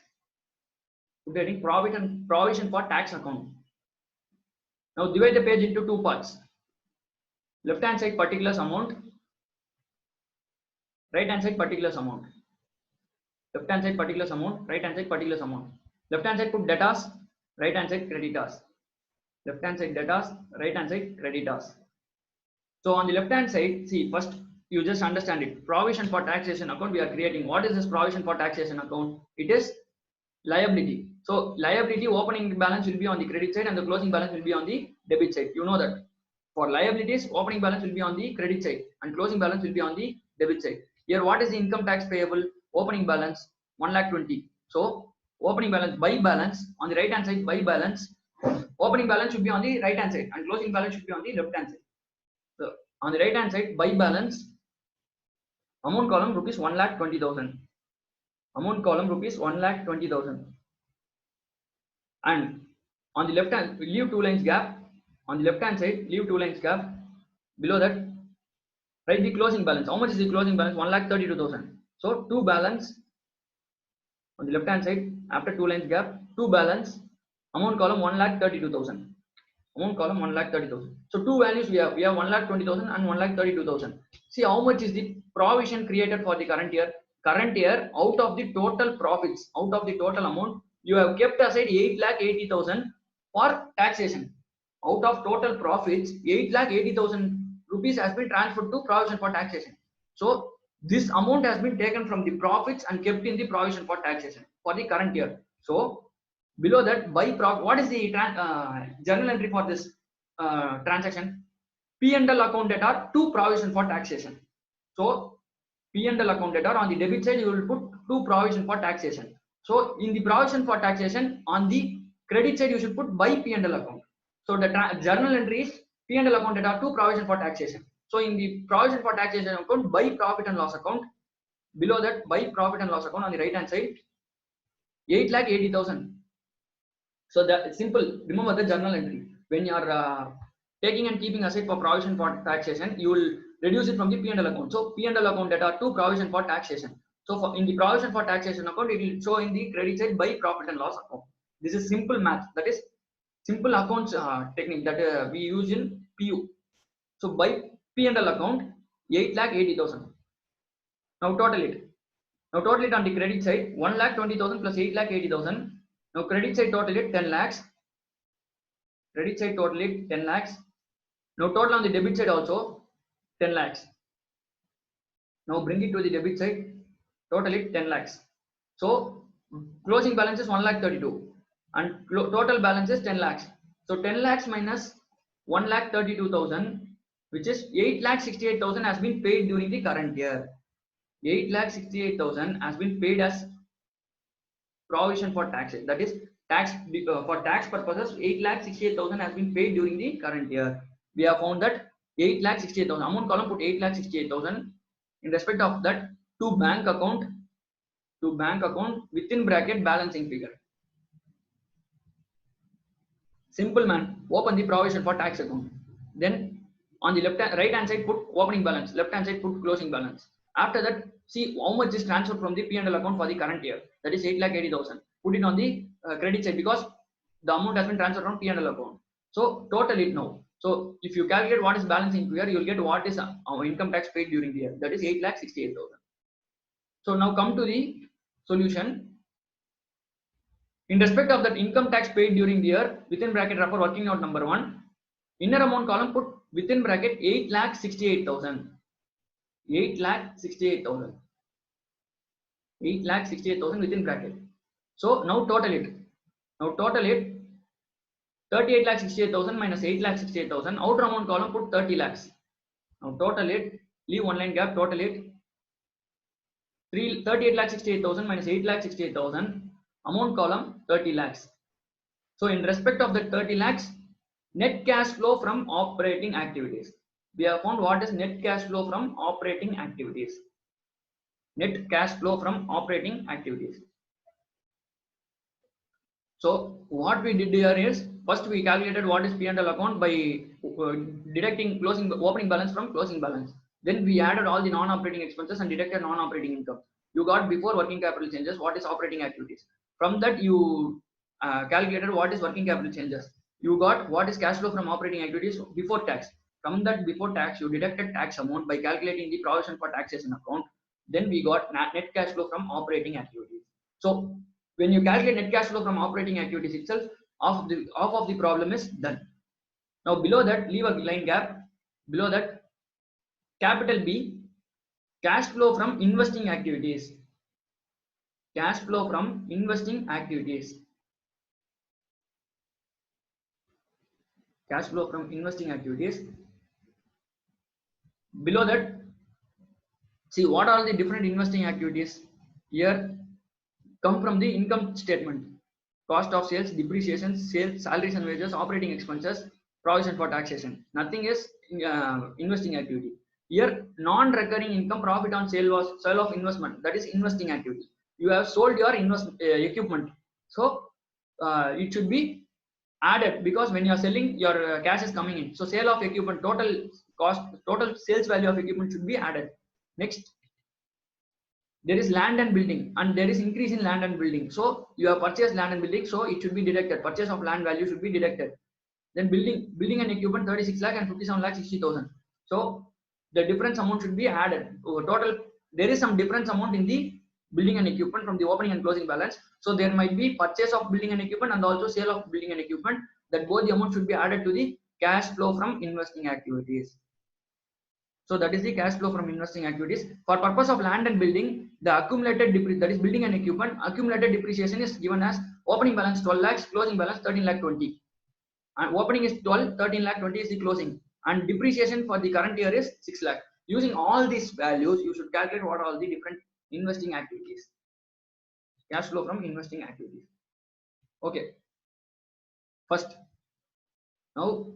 Put the heading provision for tax account. Now divide the page into 2 parts. Left hand side particulars amount. Right hand side particulars amount. Left hand side particulars amount. Right hand side particulars amount. Left hand side put debtors. right hand side creditors, left hand side debtors, right hand side creditors. So on the left hand side, see, first you just understand it. Provision for taxation account we are creating. What is this provision for taxation account? It is liability. So liability opening balance will be on the credit side and the closing balance will be on the debit side. You know that. For liabilities, opening balance will be on the credit side and closing balance will be on the debit side. Here, what is the income tax payable? Opening balance 1,20,000. So opening balance by balance on the right hand side by balance. Opening balance should be on the right hand side and closing balance should be on the left hand side. So on the right hand side by balance, amount column rupees 1,20,000. Amount column rupees 1,20,000. And on the left hand, leave 2 lines gap. On the left hand side, leave 2 lines gap. Below that, write the closing balance. How much is the closing balance? 1,32,000. So 2 balance on the left hand side after 2 lines gap, 2 balance, amount column 1,32,000. Amount column 1,30,000. So two values we have 1,20,000 and 1,32,000. See how much is the provision created for the current year. Current year, out of the total profits, out of the total amount, you have kept aside 8,80,000 for taxation. Out of total profits, 8,80,000 rupees has been transferred to provision for taxation. So this amount has been taken from the profits and kept in the provision for taxation for the current year. So below that, by profit, what is the journal entry for this transaction? P&L account debtor to provision for taxation. So P&L account debtor on the debit side, you will put to provision for taxation. So in the provision for taxation on the credit side, you should put by P&L account. So the journal entry is P&L account debtor to provision for taxation. So in the provision for taxation account, by profit and loss account, below that by profit and loss account on the right hand side, 8,80,000. So that simple. Remember the journal entry. When you are taking and keeping aside for provision for taxation, you will reduce it from the P&L account. So P&L account data to provision for taxation. So in the provision for taxation account, it will show in the credit side by profit and loss account. This is simple math. That is simple accounts technique that we use in PU. So by P&L account, 8,80,000. Now total it. Now total it on the credit side, 1,20,000 plus 8,80,000. Now credit side total it 10 lakhs. Credit side total it 10 lakhs. Now total on the debit side also 10 lakhs. Now bring it to the debit side, total it 10 lakhs. So closing balance is 1,32,000 and total balance is 10 lakhs. So 10 lakhs minus 1,32,000, which is 8,68,000 has been paid during the current year. 8,68,000 has been paid as provision for taxes. That is tax for tax purposes. 8,68,000 has been paid during the current year. We have found that 8,68,000 amount column put 8,68,000 in respect of that to bank account within bracket balancing figure. Simple man. Open the provision for tax account. Then on the right hand side put opening balance. Left hand side put closing balance. After that, see how much is transferred from the P&L account for the current year. That is 8,80,000. Put it on the credit side because the amount has been transferred from P&L account. So total it now. So if you calculate what is balancing figure, you will get what is our income tax paid during the year. That is 8,68,000. So now come to the solution. In respect of that income tax paid during the year, within bracket refer working out number 1. Inner amount column put within bracket 8,68,000. 8,68,000. 8,68,000 within bracket. So now total it. Now total it 38,68,000 minus 8,68,000. Outer amount column put 30 lakhs. Now total it. Leave one line gap. Total it. 38,68,000 minus 8,68,000. Amount column 30 lakhs. So in respect of the 30 lakhs, net cash flow from operating activities. We have found what is net cash flow from operating activities. Net cash flow from operating activities. So what we did here is first we calculated what is P&L account by deducting opening balance from closing balance. Then we added all the non-operating expenses and deducted non-operating income. You got before working capital changes what is operating activities. From that you calculated what is working capital changes. You got what is cash flow from operating activities before tax. From that before tax you deducted tax amount by calculating the provision for taxation account. Then we got net cash flow from operating activities. So when you calculate net cash flow from operating activities itself, half of the problem is done. Now below that, leave a line gap. Below that, capital B, cash flow from investing activities. Cash flow from investing activities. Cash flow from investing activities. Below that, see what are the different investing activities here come from the income statement. Cost of sales, depreciation, sales, salaries and wages, operating expenses, provision for taxation. Nothing is investing activity. Here, non-recurring income, profit on sale of investment. That is investing activity. You have sold your equipment, so it should be added because when you are selling, your cash is coming in. So sale of equipment, total cost, total sales value of equipment should be added. Next, there is land and building, and there is increase in land and building. So you have purchased land and building, so it should be deducted. Purchase of land value should be deducted. Then building and equipment 36 lakh and 57 lakh 60,000. So the difference amount should be added. Total, there is some difference amount in the building and equipment from the opening and closing balance. So there might be purchase of building and equipment and also sale of building and equipment. That both the amount should be added to the cash flow from investing activities. So that is the cash flow from investing activities. For purpose of land and building, the accumulated that is building and equipment, accumulated depreciation is given as opening balance 12 lakhs, closing balance 13 lakh 20. And opening is 12, 13 lakh 20 is the closing. And depreciation for the current year is 6 lakh. Using all these values, you should calculate what are all the different investing activities. Cash flow from investing activities. Okay. First, now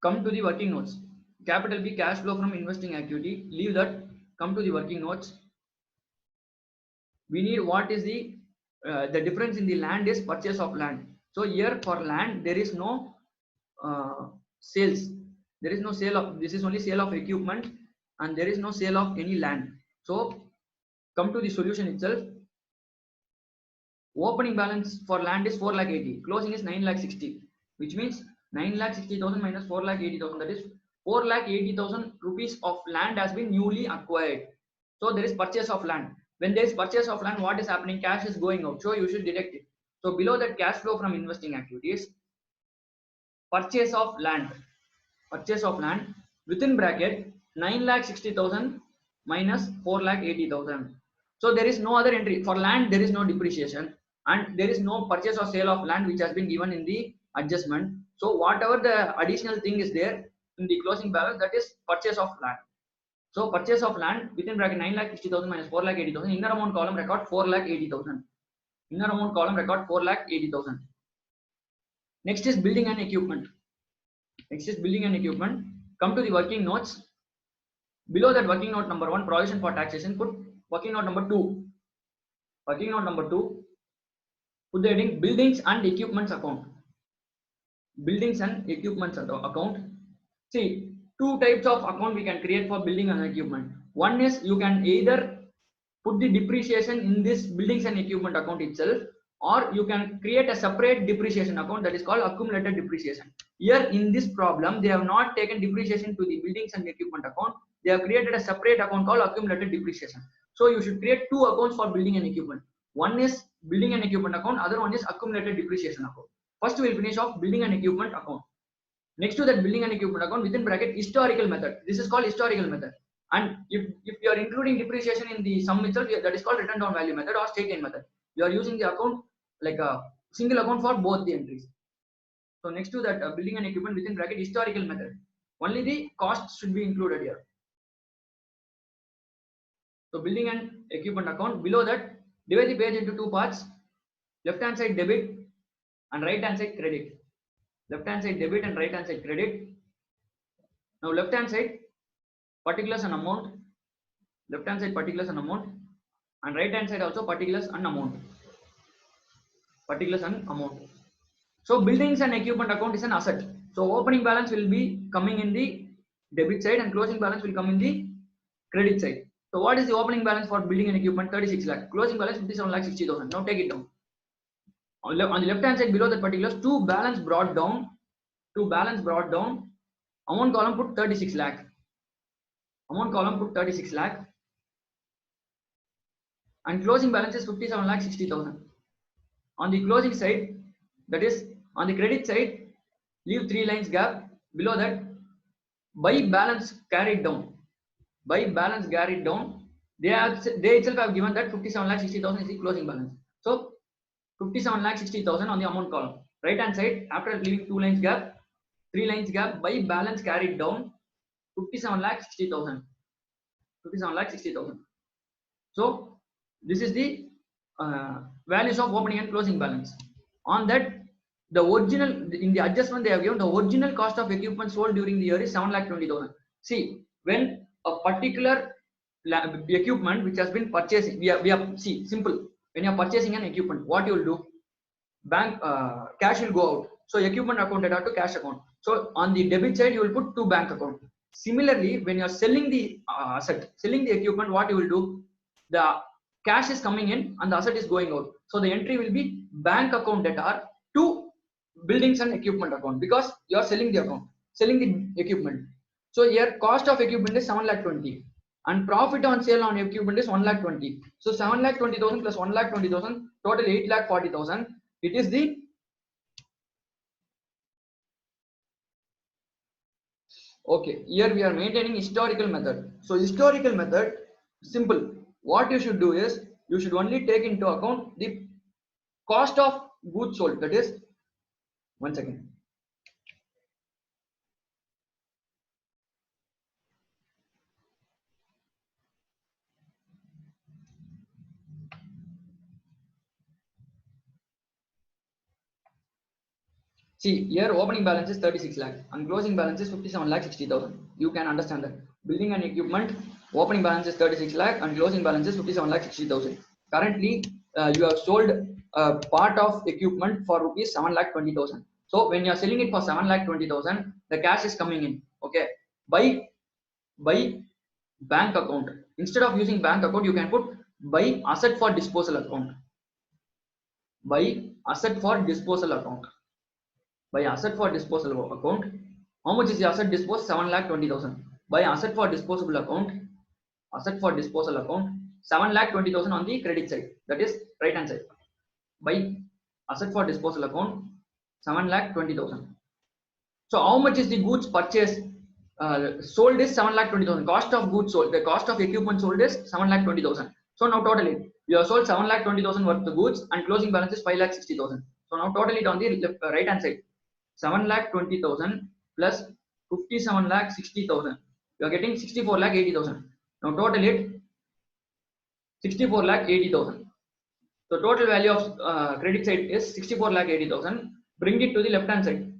come to the working notes. Capital B, cash flow from investing activity. Leave that. Come to the working notes. We need what is the difference in the land is purchase of land. So here for land there is no sales. There is no sale of, this is only sale of equipment and there is no sale of any land. So come to the solution itself. Opening balance for land is 4 lakh 80. Closing is 9 lakh 60, which means 9 lakh 60,000 minus 4 lakh 80,000. That is 4 lakh 80,000 rupees of land has been newly acquired. So there is purchase of land. When there is purchase of land, what is happening? Cash is going out. So you should deduct it. So below that, cash flow from investing activities, purchase of land. Purchase of land within bracket 9 lakh 60,000 minus 4 lakh 80,000. So there is no other entry. For land, there is no depreciation and there is no purchase or sale of land which has been given in the adjustment. So whatever the additional thing is there in the closing balance, that is purchase of land. So purchase of land within bracket 9 lakh 60,000 minus 4 lakh 80,000. Inner amount column record 4 lakh 80,000. Inner amount column record 4 lakh 80,000. Next is building and equipment. Next is building and equipment. Come to the working notes. Below that working note number 1, provision for taxation, put working note number 2. Working note number 2, put the heading buildings and equipments account. Buildings and equipments account. See, two types of account we can create for building and equipment. One is you can either put the depreciation in this buildings and equipment account itself, or you can create a separate depreciation account that is called accumulated depreciation. Here in this problem, they have not taken depreciation to the buildings and equipment account. They have created a separate account called accumulated depreciation. So you should create two accounts for building and equipment. One is building and equipment account, other one is accumulated depreciation account. First we will finish off building and equipment account. Next to that building and equipment account, within bracket historical method. This is called historical method. And if you are including depreciation in the sum itself, that is called written down value method or straight line method. You are using the account like a single account for both the entries. So next to that building and equipment within bracket historical method, only the costs should be included here. So building and equipment account, below that divide the page into two parts. Left hand side debit and right hand side credit. Left hand side debit and right hand side credit. Now left hand side particulars and amount. Left hand side particulars and amount, and right hand side also particulars and amount. Particulars and amount. So buildings and equipment account is an asset. So opening balance will be coming in the debit side and closing balance will come in the credit side. So what is the opening balance for building and equipment? 36 lakh. Closing balance 57 lakh 60,000. Now take it down. On the left hand side below that particulars, to balance brought down. Amount column put 36 lakh. Amount column put 36 lakh. And closing balance is 57 lakh 60,000. On the closing side, That is, on the credit side, leave 3 lines gap. Below that, by balance carried down. By balance carried down, they itself have given that 57,60,000 is the closing balance. So 57,60,000 on the amount column. Right hand side, after leaving 2 lines gap, 3 lines gap, by balance carried down, 57,60,000. 57,60,000. So this is the values of opening and closing balance. On that, the original, in the adjustment they have given, the original cost of equipment sold during the year is 7,20,000. See, when a particular equipment which has been purchased, we have see, simple. When you are purchasing an equipment, what you will do? Bank cash will go out. So equipment account to cash account. So on the debit side, you will put to bank account. Similarly, when you are selling the asset, selling the equipment, what you will do? The cash is coming in and the asset is going out. So the entry will be bank account debtor to buildings and equipment account, because you are selling the account, selling the equipment. So here cost of equipment is 7,20,000 and profit on sale on equipment is 1,20,000. So 7,20,000 plus 1,20,000, total 8,40,000. It is the okay. Here we are maintaining historical method. So historical method, simple. What you should do is you should only take into account the cost of goods sold. That is, one second. See, here opening balance is 36 lakh and closing balance is 57,60,000. You can understand that. Building and equipment, opening balance is 36 lakh and closing balance is 57,60,000. Currently, you have sold a part of equipment for rupees 7,20,000. So when you are selling it for 7,20,000, the cash is coming in. Okay, by bank account. Instead of using bank account, you can put by asset for disposal account. By asset for disposal account. By asset for disposal account, how much is the asset disposed? 7,20,000. By asset for disposable account, 7,20,000 on the credit side, that is right hand side. By asset for disposal account, 7,20,000. So how much is the goods purchased? Sold is 7,20,000. Cost of goods sold, the cost of equipment sold is 7,20,000. So now total it, you have sold 7,20,000 worth of goods and closing balance is 5,60,000. So now total it on the left, right hand side, 7,20,000 plus 57,60,000. You are getting 64,80,000. Now total it 64,80,000. So total value of credit side is 64,80,000. Bring it to the left hand side.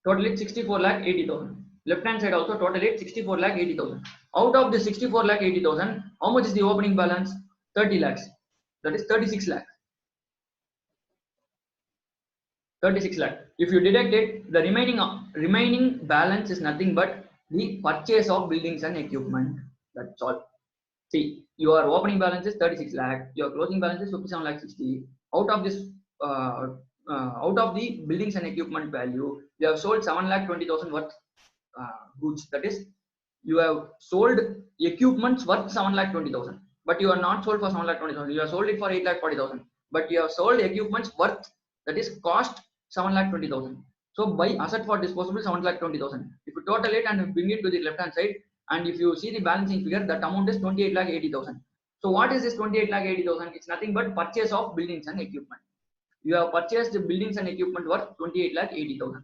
Total it 64,80,000. Left hand side also total it 64,80,000. Out of the 64,80,000, how much is the opening balance? 30 lakhs. That is 36 lakhs. 36 lakh. If you deduct it, the remaining balance is nothing but the purchase of buildings and equipment. That's all. See, your opening balance is 36 lakh. Your closing balance is 57,60,000. Out of this, out of the buildings and equipment value, you have sold 7,20,000 worth goods. That is, you have sold equipments worth 7,20,000. But you are not sold for 7,20,000. You have sold it for 8,40,000. But you have sold equipments worth, that is cost 7,20,000. So by asset for disposable 7,20,000. If you total it and bring it to the left hand side, and if you see the balancing figure, that amount is 28,80,000. So what is this 28,80,000? It's nothing but purchase of buildings and equipment. You have purchased buildings and equipment worth 28,80,000.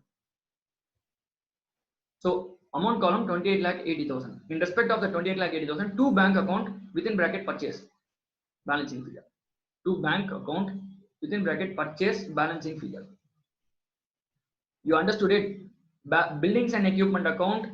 So amount column 28,80,000. In respect of the 28,80,000, to bank account within bracket purchase balancing figure. To bank account within bracket purchase balancing figure. You understood it? Buildings and equipment account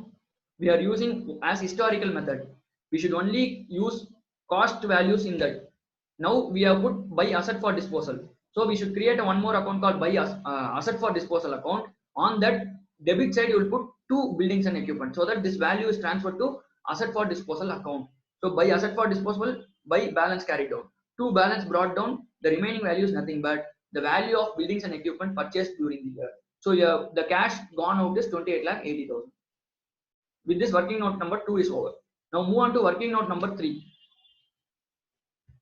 we are using as historical method. We should only use cost values in that. Now we have put by asset for disposal. So we should create one more account called by asset for disposal account. On that debit side, you will put two buildings and equipment, so that this value is transferred to asset for disposal account. So by asset for disposal, by balance carried down. To balance brought down, the remaining value is nothing but the value of buildings and equipment purchased during the year. So yeah, the cash gone out is 28,80,000. With this, working note number 2 is over. Now move on to working note number 3.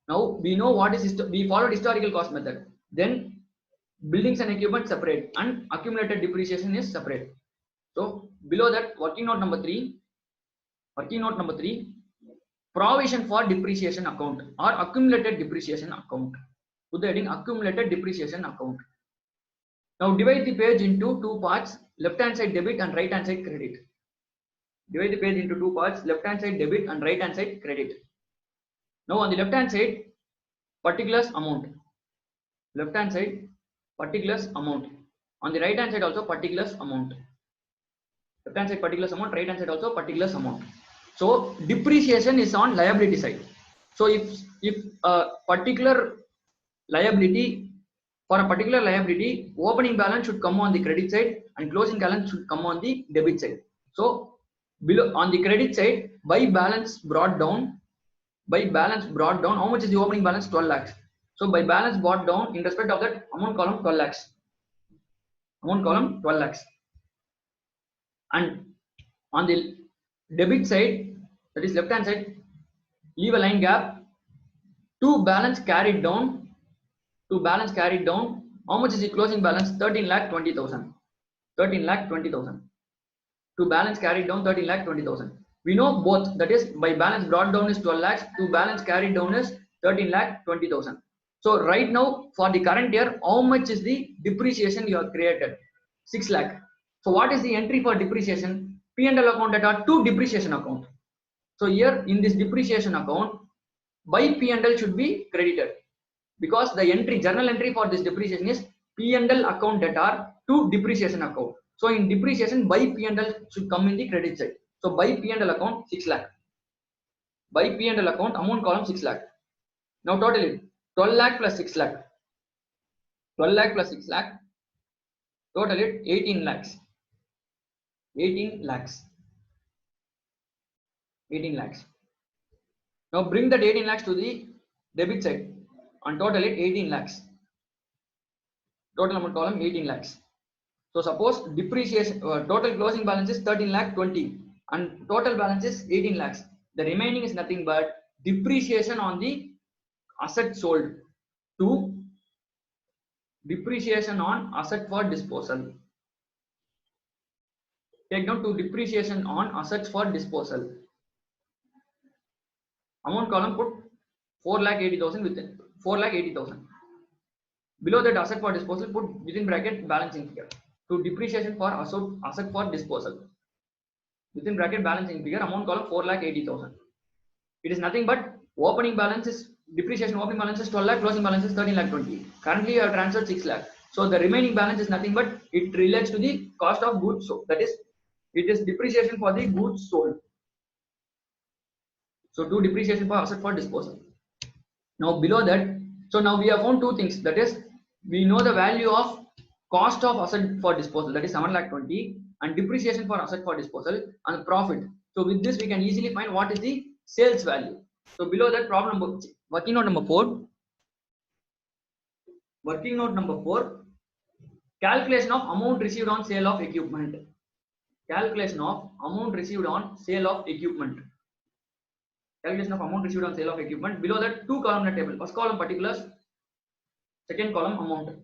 Now we know what is we followed historical cost method. Then buildings and equipment separate, and accumulated depreciation is separate. So below that, working note number 3, provision for depreciation account or accumulated depreciation account. Put the heading accumulated depreciation account. Now divide the page into two parts, left hand side debit and right hand side credit. Divide the page into two parts, left hand side debit and right hand side credit. Now on the left hand side, particulars amount. Left hand side, particulars amount. On the right hand side also particulars amount. Left hand side particulars amount, right hand side also particulars amount. So depreciation is on liability side. So if a particular liability, for a particular liability, opening balance should come on the credit side and closing balance should come on the debit side. So below on the credit side, by balance brought down, how much is the opening balance? 12 lakhs. So by balance brought down, in respect of that, amount column 12 lakhs. Amount column 12 lakhs. And on the debit side, that is left hand side, leave a line gap. To balance carried down, how much is the closing balance? 13,20,000. 13,20,000. To balance carried down, 13,20,000. We know both, that is by balance brought down is 12 lakhs, to balance carried down is 13,20,000. So right now for the current year, how much is the depreciation you have created? 6 lakh. So what is the entry for depreciation? P&L account data to depreciation account. So here in this depreciation account, by P&L should be credited, because the entry, journal entry for this depreciation is P&L account data to depreciation account. So in depreciation, by P&L should come in the credit side. So by P&L account 6 lakh. By P&L account, amount column 6 lakh. Now total it 12 lakh plus 6 lakh. 12 lakh plus 6 lakh. Total it 18 lakhs. 18 lakhs. 18 lakhs. Now bring that 18 lakhs to the debit side and total it 18 lakhs. Total amount column 18 lakhs. So suppose depreciation, total closing balance is 13,20,000 and total balance is 18 lakhs. The remaining is nothing but depreciation on the asset sold to depreciation on asset for disposal. Take down to depreciation on assets for disposal. Amount column put 4,80,000 within 4,80,000. Below that asset for disposal put within bracket balancing figure. To depreciation for asset for disposal. Within bracket balancing figure, amount column 4,80,000. It is nothing but opening balance is depreciation, opening balance is 12 lakh, closing balance is 13,20,000. Currently you have transferred 6 lakh. So the remaining balance is nothing but it relates to the cost of goods sold. That is, it is depreciation for the goods sold. So do depreciation for asset for disposal. Now below that, so now we have found two things. That is, we know the value of cost of asset for disposal, that is 7,20,000, and depreciation for asset for disposal and profit. So with this we can easily find what is the sales value. So below that, problem working note number 4. Working note number 4. Calculation of amount received on sale of equipment. Calculation of amount received on sale of equipment. Calculation of amount received on sale of equipment. Below that, two column table. First column particulars, second column amount.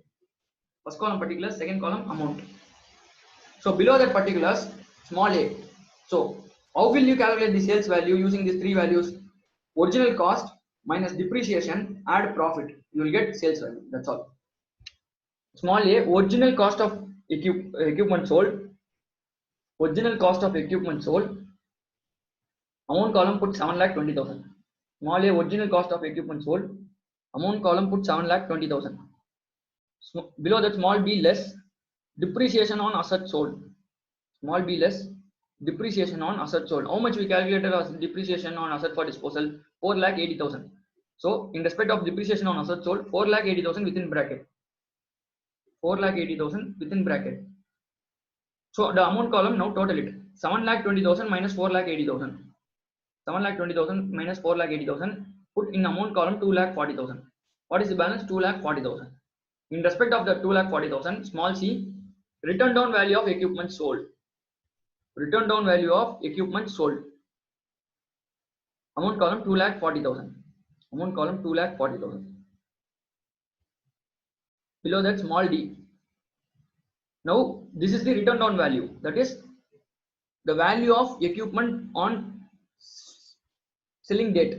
First column particulars, second column amount. So below that particulars, small a. So how will you calculate the sales value using these three values? Original cost minus depreciation, add profit. You will get sales value. That's all. Small a, original cost of equipment sold. Original cost of equipment sold. Amount column put 7,20,000. Small a, original cost of equipment sold. Amount column put 7,20,000. Below that, small b less depreciation on asset sold. Small b less depreciation on asset sold. How much we calculated as depreciation on asset for disposal? 4,80,000. So in respect of depreciation on asset sold, 4,80,000 within bracket. 4,80,000 within bracket. So the amount column, now total it. 7,20,000 minus 4,80,000. 7,20,000 minus 4,80,000. Put in amount column 2,40,000. What is the balance? 2,40,000. In respect of the 2,40,000, small c, written down value of equipment sold. Written down value of equipment sold. Amount column 2,40,000. Amount column 2,40,000. Below that small d. Now this is the written down value, that is the value of equipment on selling date.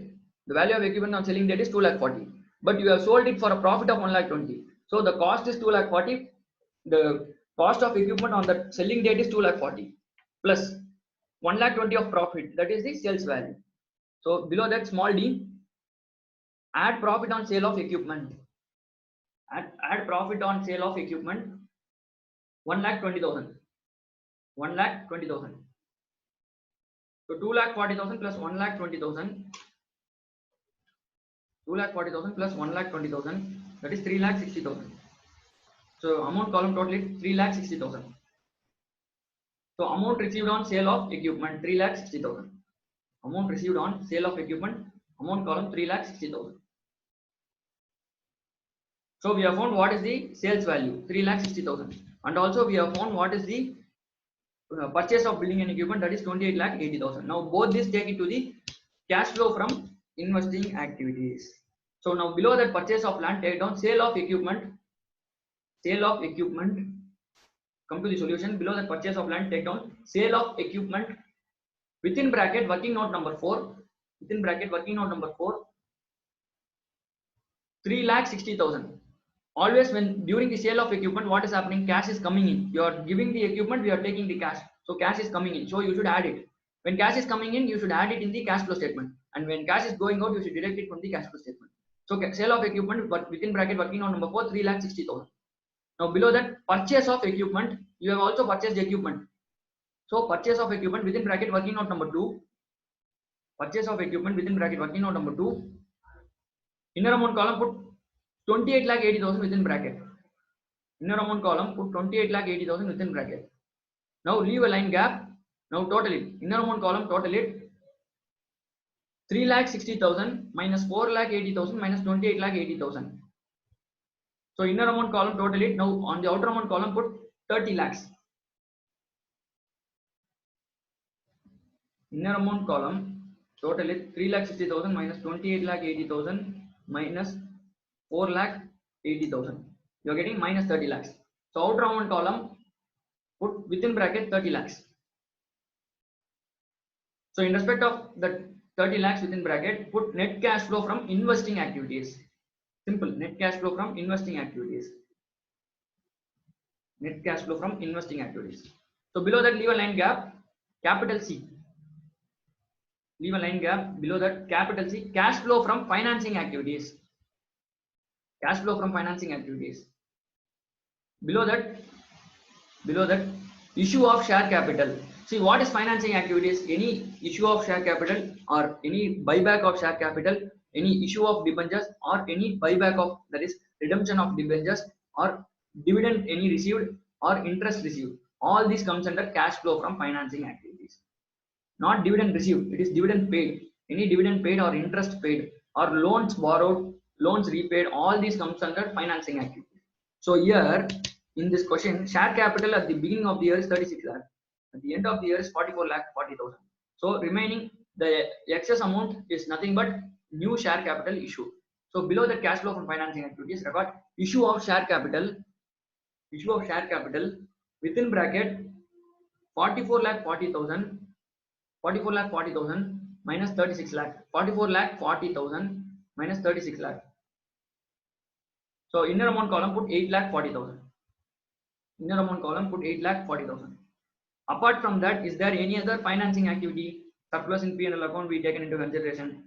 The value of equipment on selling date is 2,40,000, but you have sold it for a profit of 1,20,000. So the cost is 2,40,000. The cost of equipment on the selling date is 2,40,000 plus 1,20,000 of profit, that is the sales value. So below that small d, add profit on sale of equipment. Add profit on sale of equipment 1,20,000. 1,20,000. So 2,40,000 plus 1,20,000. 2,40,000 plus 1,20,000, that is 3,60,000. So amount column total is 3,60,000. So amount received on sale of equipment 3,60,000. Amount received on sale of equipment, amount column 3,60,000. So we have found what is the sales value 3,60,000, and also we have found what is the purchase of building and equipment, that is 28,80,000. Now both this take it to the cash flow from investing activities. So now below that purchase of land, take down sale of equipment. Sale of equipment. Come to the solution. Below that purchase of land, take down sale of equipment. Within bracket working note number 4. Within bracket working note number 4. 3,60,000. Always when during the sale of equipment, what is happening? Cash is coming in. You are giving the equipment, we are taking the cash. So cash is coming in. So you should add it. When cash is coming in, you should add it in the cash flow statement. And when cash is going out, you should deduct it from the cash flow statement. So sale of equipment, but within bracket working note number 4, 3,60,000. Now below that purchase of equipment, you have also purchased equipment. So purchase of equipment within bracket working note number 2. Purchase of equipment within bracket working note number 2. Inner amount column put 28,80,000 within bracket. Inner amount column put 28,80,000 within bracket. Now leave a line gap. Now total it. Inner amount column total it 3,60,000 minus 4,80,000 minus 28,80,000. So inner amount column total it. Now on the outer amount column put 30 lakhs. Inner amount column total it 3,60,000 minus 28,80,000 minus 4,80,000. You are getting minus 30 lakhs. So outer amount column put within bracket 30 lakhs. So in respect of the 30 lakhs within bracket, put net cash flow from investing activities. Simple. Net cash flow from investing activities. Net cash flow from investing activities. So below that leave a line gap, capital C. Leave a line gap below that, capital C, cash flow from financing activities. Cash flow from financing activities. Below that issue of share capital. See, what is financing activities? Any issue of share capital or any buyback of share capital, any issue of debentures or any buyback of, that is redemption of debentures, or dividend any received or interest received. All this comes under cash flow from financing activities. Not dividend received, it is dividend paid. Any dividend paid or interest paid or loans borrowed, loans repaid, all these comes under financing activities. So here in this question, share capital at the beginning of the year is 36 lakh. At the end of the year is 44,40,000. So remaining the excess amount is nothing but new share capital issue. So below the cash flow from financing activities, record issue of share capital. Issue of share capital within bracket 44,40,000. 44,40,000 minus 36 lakh. 44,40,000 minus 36 lakh. So inner amount column put 8,40,000. Inner amount column put 8,40,000. Apart from that, is there any other financing activity? Surplus in P&L account we taken into consideration.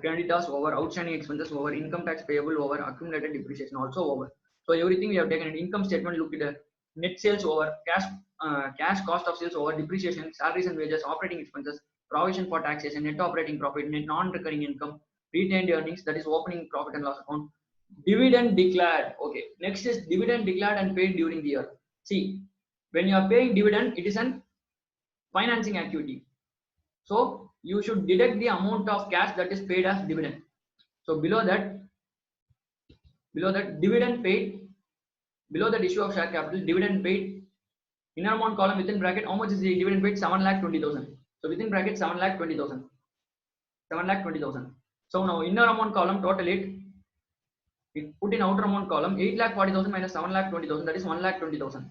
Creditors over, outstanding expenses over, income tax payable over, accumulated depreciation also over. So everything we have taken in income statement. Look at the net sales over, cash cost of sales over, depreciation, salaries and wages, operating expenses, provision for taxation, net operating profit, net non-recurring income, retained earnings, that is opening profit and loss account, dividend declared. Okay, next is dividend declared and paid during the year. See, when you are paying dividend, it is an financing activity. So you should deduct the amount of cash that is paid as dividend. So below that dividend paid, below that issue of share capital, dividend paid, inner amount column within bracket, how much is the dividend paid? 7,20,000. So within bracket 7,20,000. 7,20,000. So now inner amount column total it We put in outer amount column 8,40,000 minus 7,20,000, that is 1,20,000.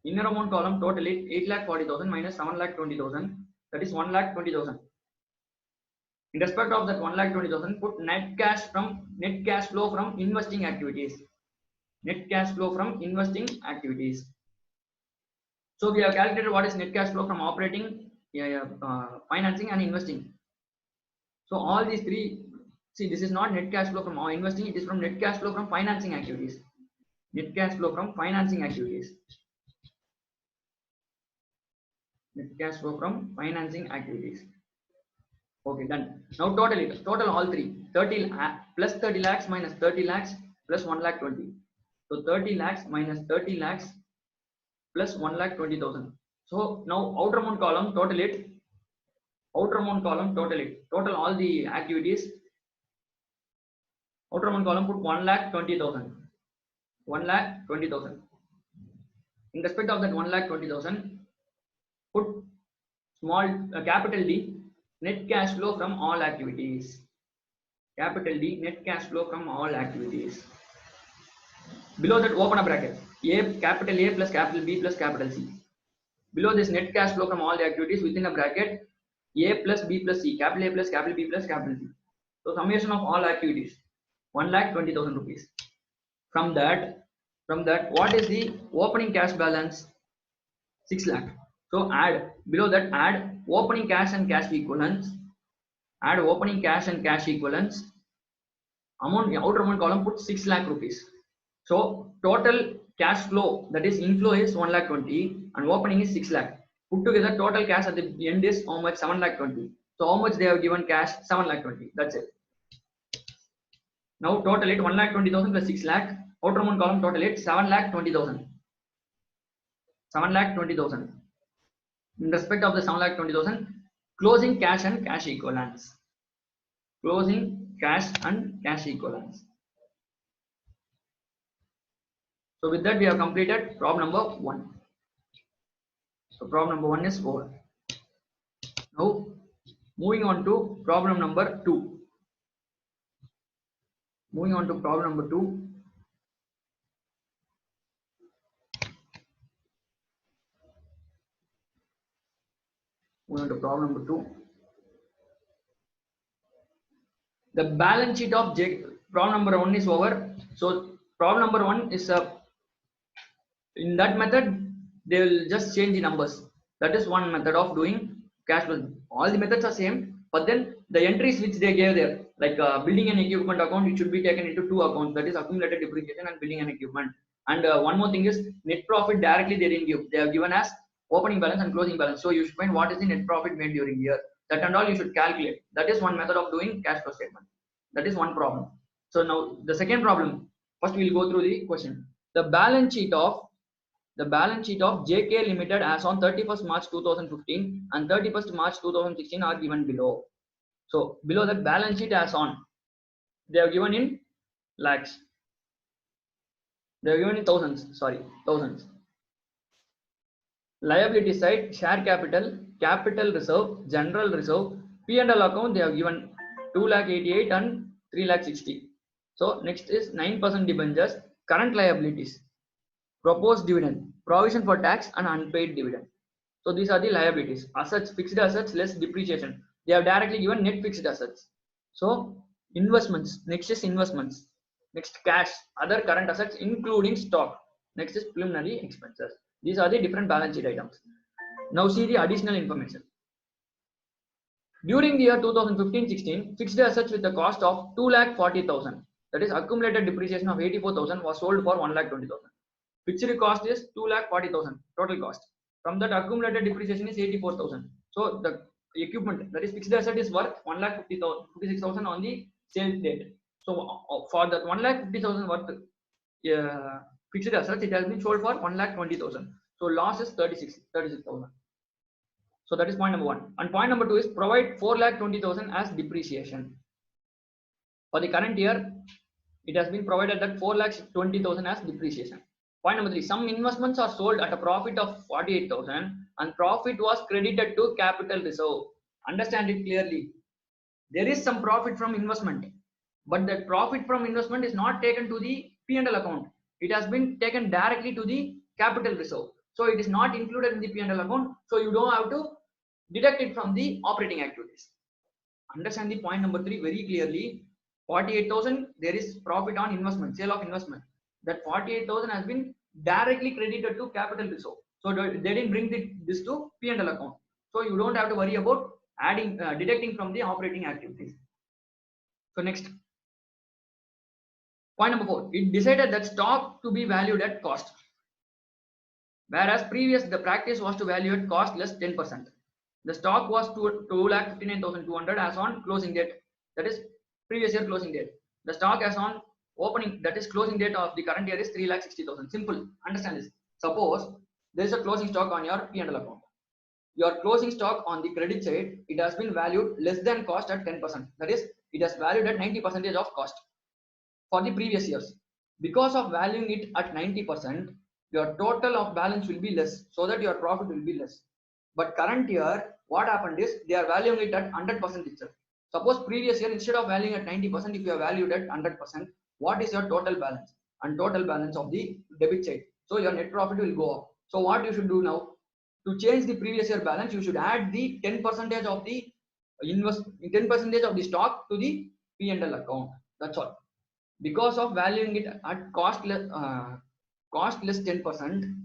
Inner amount column total is 8,40,000 minus 7,20,000, that is 1,20,000. In respect of that 1,20,000, put net cash flow from investing activities. Net cash flow from investing activities. So we have calculated what is net cash flow from operating, financing and investing. So all these three, see, this is not net cash flow from investing, it is from net cash flow from financing activities. Net cash flow from financing activities. Net cash flow from financing activities. Okay, done. Now total all three. 30 plus 30 lakhs minus 30 lakhs plus 1,20,000. So 30 lakhs minus 30 lakhs plus 1,20,000. So now outer amount column total it. Outer amount column total it. Total all the activities. Outer amount column put 1,20,000. 1,20,000. In respect of that 1,20,000, put small capital D, net cash flow from all activities. Capital D, net cash flow from all activities. Below that, open a bracket. Capital A plus capital B plus capital C. Below this, net cash flow from all the activities within a bracket. A plus B plus C. Capital A plus capital B plus capital C. So summation of all activities. 1,20,000 rupees. From that, what is the opening cash balance? 6 lakh. So add below that, add opening cash and cash equivalents. Add opening cash and cash equivalents. Amount, outer amount column, put 6 lakh rupees. So total cash flow, that is inflow, is 1,20,000 and opening is 6 lakh. Put together total cash at the end is how much? 7,20,000. So how much they have given cash? 7,20,000. That's it. Now total it 1,20,000 plus 6 lakh. Outer amount column total it 7,20,000. 7,20,000. In respect of the 7,20,000, closing cash and cash equivalents. Closing cash and cash equivalents. So with that we have completed problem number 1. So problem number 1 is over. Now moving on to problem number 2. Moving on to problem number 2. Moving on to problem number 2. The balance sheet of problem number 1 is over. So problem number 1 is in that method they will just change the numbers. That is one method of doing cash flow. All the methods are same, but then the entries which they gave there, like building and equipment account, it should be taken into 2 accounts, that is accumulated depreciation and building and equipment. And one more thing is net profit directly they didn't give. They have given as opening balance and closing balance. So you should find what is the net profit made during the year. That and all you should calculate. That is one method of doing cash flow statement. That is one problem. So now the second problem. First we will go through the question. The balance sheet of JK Limited as on 31st March 2015 and 31st March 2016 are given below. So below that, balance sheet as on, they have given in lakhs. They have given in thousands. Liability side, share capital, capital reserve, general reserve, P&L account, they have given 2,88,000 and 3,60,000. So next is 9% debentures, current liabilities, proposed dividend, provision for tax and unpaid dividend. So these are the liabilities. Assets, fixed assets less depreciation. They have directly given net fixed assets. So investments, next is investments. Next cash, other current assets including stock. Next is preliminary expenses. These are the different balance sheet items. Now see the additional information. During the year 2015-16, fixed assets with a cost of 2,40,000, that is accumulated depreciation of 84,000, was sold for 1,20,000. Fixed cost is 2,40,000 total cost. From that, accumulated depreciation is 84,000. So the equipment, that is fixed asset, is worth 1,56,000 on the sales date. So for that 1,50,000 worth fixed assets, it has been sold for 1,20,000. So loss is 36,000. So that is point number 1. And point number 2 is provide 4,20,000 as depreciation. For the current year, it has been provided that 4,20,000 as depreciation. Point number 3, some investments are sold at a profit of 48,000 and profit was credited to capital reserve. Understand it clearly. There is some profit from investment. but the profit from investment is not taken to the P&L account. It has been taken directly to the capital reserve. So it is not included in the P&L account. So you don't have to deduct it from the operating activities. Understand the point number 3 very clearly. 48,000 there is profit on investment, sale of investment. That 48,000 has been directly credited to capital reserve. So they didn't bring this to P&L account. So you don't have to worry about adding deducting from the operating activities. So next, point number 4, it decided that stock to be valued at cost, whereas previous the practice was to value at cost less 10%. The stock was 2,59,200 as on closing date, that is previous year closing date. The stock as on opening, that is closing date of the current year, is 3,60,000. Simple, understand this. Suppose there is a closing stock on your P&L account. Your closing stock on the credit side, it has been valued less than cost at 10%. That is, it has valued at 90% of cost for the previous years. Because of valuing it at 90%, your total of balance will be less, so that your profit will be less. But current year, what happened is they are valuing it at 100% itself. Suppose previous year, instead of valuing at 90%, if you are valued at 100%, what is your total balance? And total balance of the debit side. So your net profit will go up. So what you should do now? To change the previous year balance, you should add the 10% of the 10% of the stock to the P&L account. That's all. Because of valuing it at cost less 10%,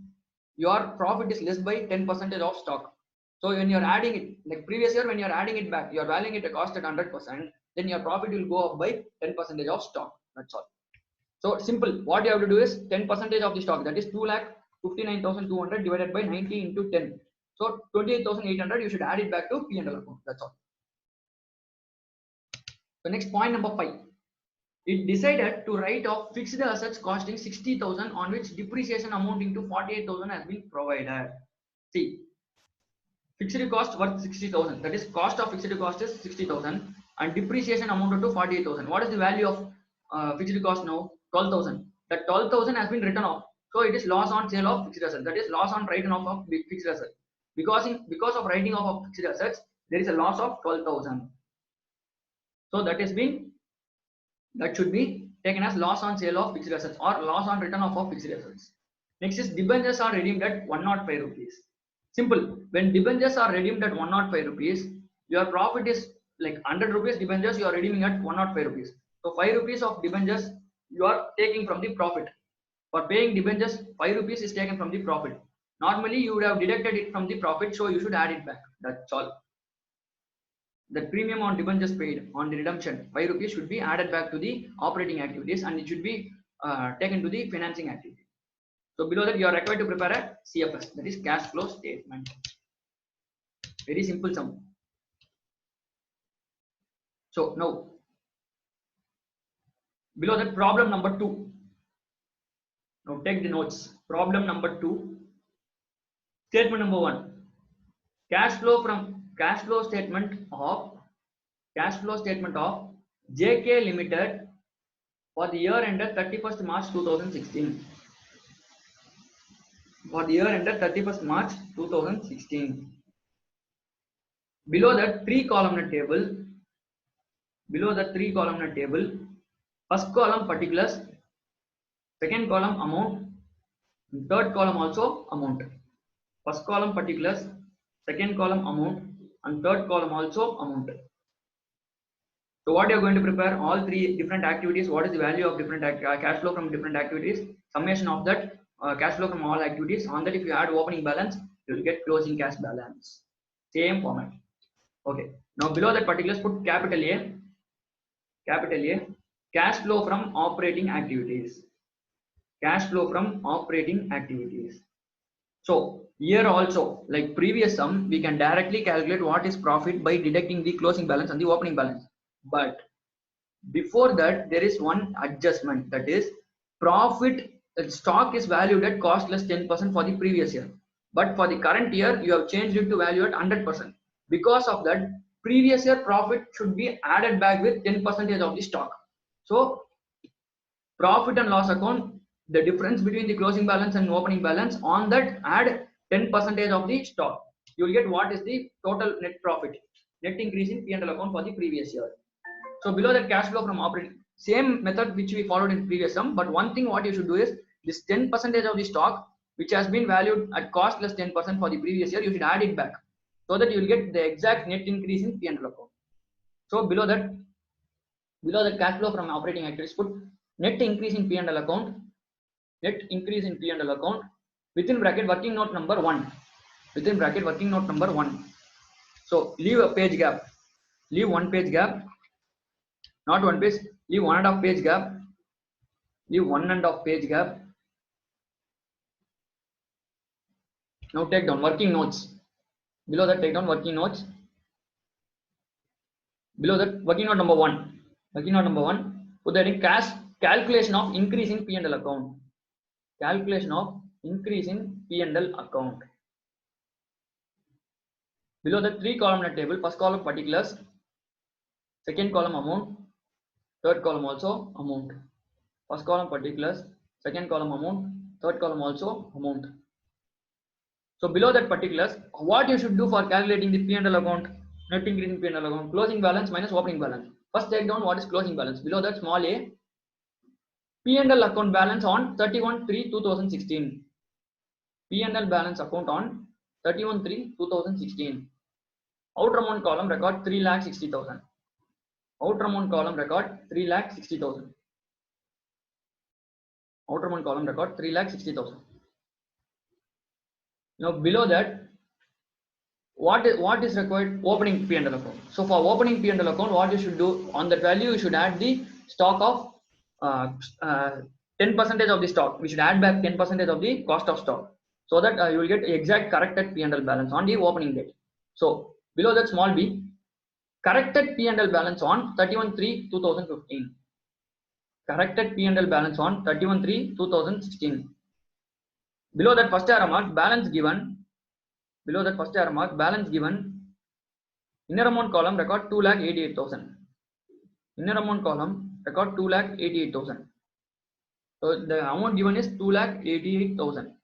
your profit is less by 10% of stock. So when you're adding it, like previous year, when you're adding it back, you're valuing it at cost at 100%, then your profit will go up by 10% of stock. That's all. So simple, what you have to do is 10% of the stock, that is 2,59,200 divided by 90 into 10. So 28,800, you should add it back to P&L account. That's all. The next point number 5. It decided to write off fixed assets costing 60,000 on which depreciation amounting to 48,000 has been provided. See, fixed cost worth 60,000. That is, cost of fixed cost is 60,000 and depreciation amounted to 48,000. What is the value of fixed cost now? 12,000. That 12,000 has been written off. So it is loss on sale of fixed asset. That is loss on written off of fixed asset. Because of writing off of fixed assets, there is a loss of 12,000. So that should be taken as loss on sale of fixed assets or loss on return off of fixed assets. Next is debentures are redeemed at 105 rupees. Simple. When debentures are redeemed at 105 rupees, your profit is like 100 rupees debentures you are redeeming at 105 rupees. So 5 rupees of debentures you are taking from the profit. For paying debentures, 5 rupees is taken from the profit. Normally you would have deducted it from the profit, so you should add it back. That's all. The premium on debentures paid on the redemption, 5 rupees, should be added back to the operating activities and it should be taken to the financing activity. So below that you are required to prepare a CFS, that is cash flow statement. Very simple sum. So now below that, problem number 2. Now take the notes. Problem number 2. Statement number 1. Cash flow statement of JK Limited for the year ended 31st March 2016. For the year ended 31st March 2016. Below that 3-columnar table. First column particulars, second column amount, third column also amount. First column particulars, second column amount, and third column also amount. So what you are going to prepare, all 3 different activities, what is the value of different cash flow from different activities, summation of that cash flow from all activities. On that, if you add opening balance, you will get closing cash balance. Same format. Okay. Now below that particulars, put capital A, cash flow from operating activities. Cash flow from operating activities. So here also, like previous sum, we can directly calculate what is profit by deducting the closing balance and the opening balance. But before that, there is one adjustment, that is profit stock is valued at cost less 10% for the previous year. But for the current year, you have changed it to value at 100%. Because of that, previous year profit should be added back with 10% of the stock. So profit and loss account, the difference between the closing balance and opening balance, on that add 10% of the stock. You will get what is the total net profit, net increase in P&L account for the previous year. So below that, cash flow from operating, same method which we followed in previous sum, but one thing what you should do is this 10% of the stock which has been valued at cost plus 10% for the previous year, you should add it back so that you will get the exact net increase in P&L account. So below that cash flow from operating activities, put net increase in P&L account, net increase in P&L account within bracket working note number 1, within bracket working note number 1. So leave a page gap, leave one page gap, not one page, leave 1.5 page gap, leave 1.5 page gap. Now take down working notes. Below that, take down working notes. Below that, working note number 1. Working note number 1. Put that in cash calculation of increase in P&L account. Calculation of increase in P&L account. Below the 3 column table, first column particulars, second column amount, third column also amount. First column particulars, second column amount, third column also amount. So below that particulars, what you should do for calculating the P&L account, net increase in P&L account, closing balance minus opening balance. First take down what is closing balance. Below that small a, P&L account balance on 31/3/2016. P&L balance account on 31/3/2016. Outer amount column record 3,60,000. Outer amount column record 3,60,000. Outer amount column record 3,60,000. Now below that, what is required? Opening P&L account. So for opening P&L account, what you should do on that value, you should add the stock of 10% of the stock. We should add back 10% of the cost of stock, so that you will get exact corrected P&L balance on the opening date. So below that small b, corrected P&L balance on 31/3/2015. Corrected P&L balance on 31/3/2016. Below that first arrow mark, balance given. Below that first arrow mark, balance given. Inner amount column record 2,88,000. Inner amount column record 2,88,000. So the amount given is 2,88,000.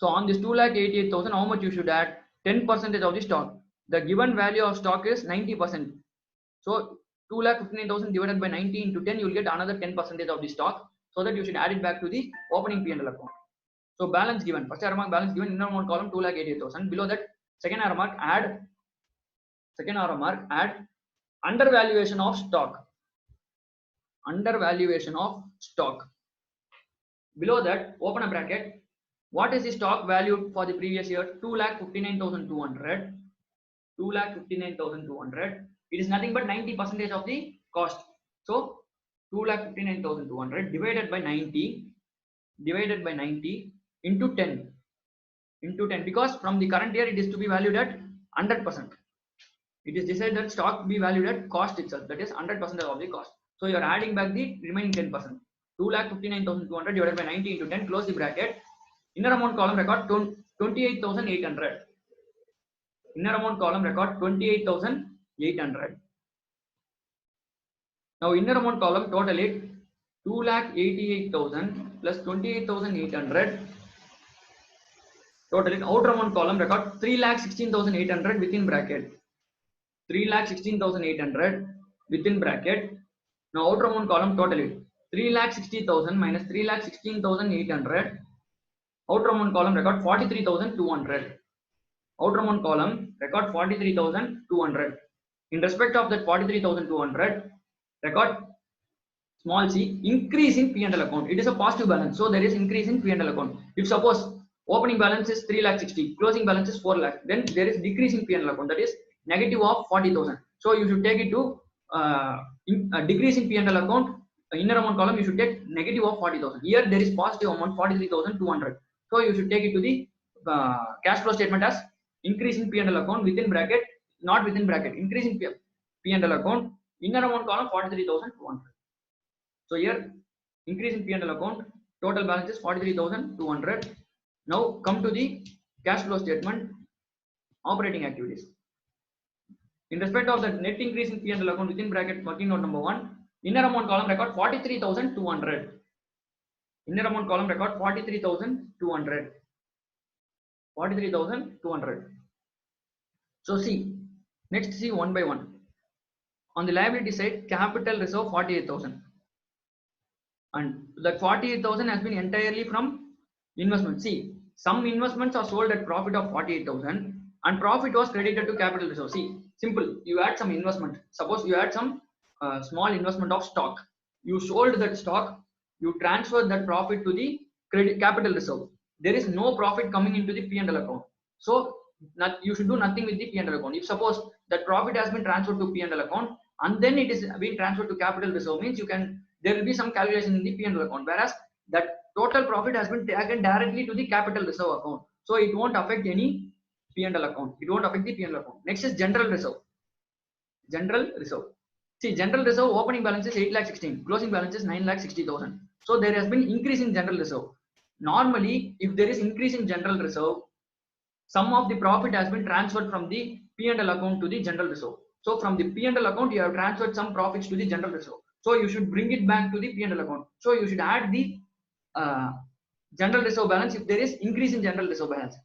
So on this 2,88,000, how much you should add? 10% of the stock. The given value of stock is 90%. So 2,59,000 divided by 90 into 10, you will get another 10% of the stock. So that you should add it back to the opening P&L account. So balance given, first arrow mark balance given, inner amount column 2,88,000. Below that, second arrow mark add undervaluation of stock. Undervaluation of stock. Below that, open a bracket. What is the stock value for the previous year? 2,59,200. 2,59,200. It is nothing but 90% of the cost. So 2,59,200 divided by 90 into 10 because from the current year it is to be valued at 100%. It is decided that stock be valued at cost itself, that is 100% of the cost. So you are adding back the remaining 10%. 2,59,200 divided by 90 into 10, close the bracket. Inner amount column record 28,800. Inner amount column record 28,800. Now inner amount column total it 2,88,000 plus 28,800. Total it outer amount column record 3,16,800 within bracket. 3,16,800 within bracket. Now outer amount column total it 3,60,000 minus 3,16,800. Outer amount column record 43,200. Outer amount column record 43,200. In respect of that 43,200, record small c, increase in P&L account. It is a positive balance, so there is increase in P&L account. If suppose opening balance is 3,60,000, closing balance is 4,00,000, then there is decrease in P&L account, that is negative of 40,000. So you should take it to decrease in P&L account. Inner amount column you should take negative of 40,000. Here there is positive amount 43,200. So you should take it to the cash flow statement as increase in P&L account within bracket, not within bracket, increase in P&L account. Inner amount column 43,200. So here increase in P&L account, total balance is 43,200. Now come to the cash flow statement, operating activities. In respect of the net increase in P&L account within bracket working note number 1, inner amount column record 43,200. Inner amount column record 43,200. 43,200. So see, next see one by one. On the liability side, capital reserve 48,000. and that 48,000 has been entirely from investment. See, some investments are sold at profit of 48,000 and profit was credited to capital reserve. See, simple. You had some investment. Suppose you had some small investment of stock. You sold that stock. You transferred that profit to the credit capital reserve. There is no profit coming into the P&L account. So you should do nothing with the P&L account. If suppose that profit has been transferred to P&L account and then it is being transferred to capital reserve, means you can, there will be some calculation in the P&L account, whereas that total profit has been taken directly to the capital reserve account, so it won't affect any P&L account. It won't affect the P&L account. Next is general reserve. General reserve. See, general reserve opening balance is 8,16,000, closing balance is 9,60,000. So there has been increase in general reserve. Normally, if there is increase in general reserve, some of the profit has been transferred from the P&L account to the general reserve. So from the P&L account, you have transferred some profits to the general reserve. So you should bring it back to the P&L account. So you should add the general reserve balance if there is increase in general reserve balance.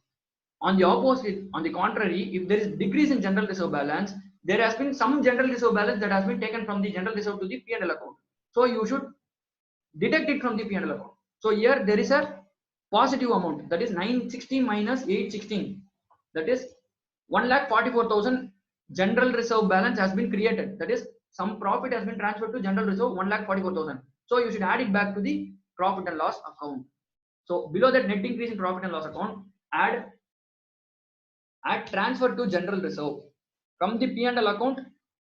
On the opposite, on the contrary, if there is decrease in general reserve balance, there has been some general reserve balance that has been taken from the general reserve to the P&L account. So you should deduct it from the P&L account. So here there is a positive amount, that is 960 minus 816, that is 1,44,000 general reserve balance has been created. That is, some profit has been transferred to general reserve 1,44,000. So you should add it back to the profit and loss account. So below that net increase in profit and loss account, add transfer to general reserve. From the P&L account,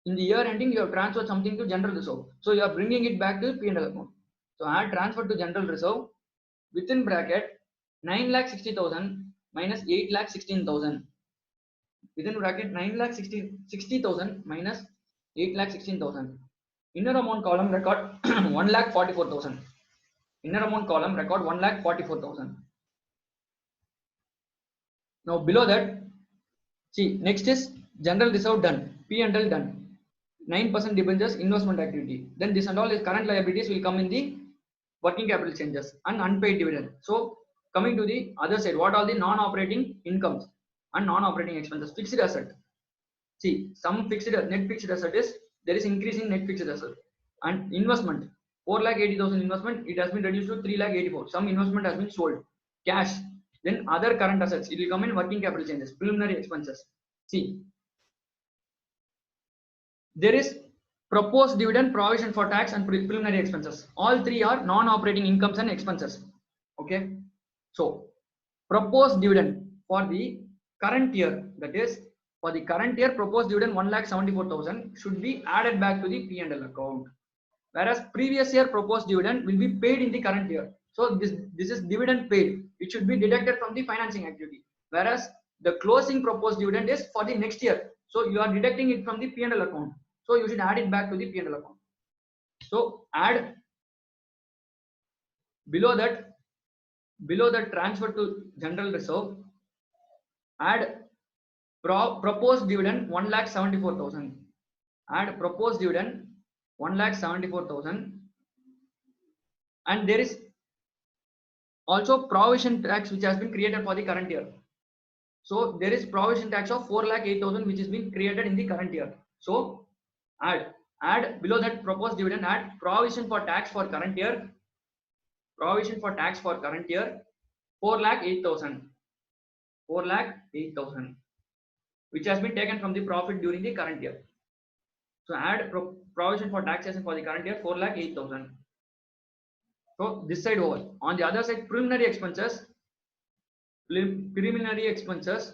in the year ending, you have transferred something to general reserve. So you are bringing it back to P&L account. So add transfer to general reserve within bracket 9,60,000 minus 8,16,000. Within bracket 9,60,000 minus 8,16,000. Inner amount column record 1,44,000. Inner amount column record 1,44,000. Now below that, see, next is general reserve done, P&L done. 9% debentures, investment activity. Then this and all is current liabilities will come in the working capital changes and unpaid dividend. So coming to the other side, what are the non-operating incomes and non-operating expenses? Fixed asset. See, some net fixed asset is, there is increase in net fixed asset. And investment, 4,80,000 investment, it has been reduced to 3,84,000. Some investment has been sold. Cash. Then other current assets, it will come in working capital changes, preliminary expenses. See, there is proposed dividend, provision for tax and preliminary expenses. All three are non-operating incomes and expenses. Okay. So proposed dividend for the current year, that is for the current year, proposed dividend 1,74,000 should be added back to the P&L account. Whereas previous year proposed dividend will be paid in the current year. So this is dividend paid. It should be deducted from the financing activity. Whereas the closing proposed dividend is for the next year. So you are deducting it from the P&L account. So you should add it back to the P&L account. So add below that transfer to general reserve, add proposed dividend 1,74,000. Add proposed dividend 1,74,000. And there is also provision tax which has been created for the current year. So there is provision tax of 4,08,000 which is being created in the current year. So add below that proposed dividend, add provision for tax for current year. Provision for tax for current year 4,08,000. 4,08,000 which has been taken from the profit during the current year. So add provision for taxation for the current year 4,08,000. So this side over. On the other side, preliminary expenses. Preliminary expenses.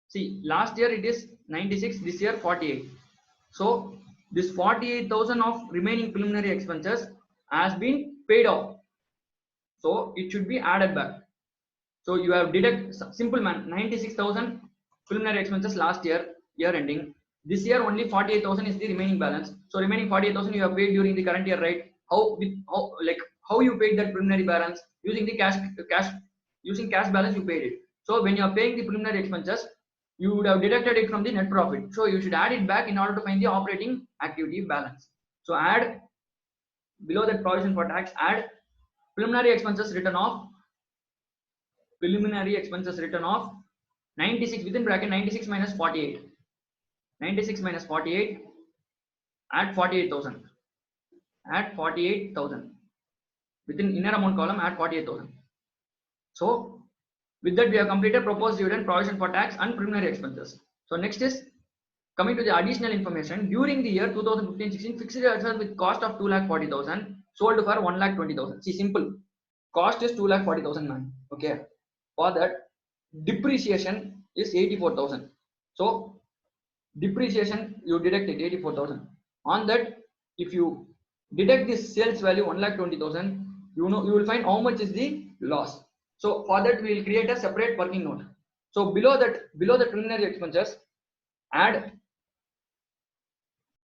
See, last year it is 96, this year 48. So this 48,000 of remaining preliminary expenses has been paid off. So it should be added back. So you have deduct, simple man, 96,000 preliminary expenses last year, year ending. This year only 48,000 is the remaining balance. So remaining 48,000 you have paid during the current how you paid that preliminary balance? Using the cash balance you paid it. So when you are paying the preliminary expenses, you would have deducted it from the net profit. So you should add it back in order to find the operating activity balance. So add below that provision for tax, add preliminary expenses written off. Preliminary expenses written off 96 within bracket 96 minus 48. 96 minus 48, add 48,000. Add 48,000. within inner amount column add 48,000. So with that we have completed proposed dividend, provision for tax and preliminary expenses. So next is coming to the additional information. During the year 2015-16, fixed assets with cost of 2,40,000 sold for 1,20,000. See, simple. Cost is 2,40,000, man. Okay. For that, depreciation is 84,000. So depreciation you deduct it 84,000. On that, if you deduct this sales value 1,20,000, you will find how much is the loss. So for that we will create a separate working note. So below the preliminary expenses, add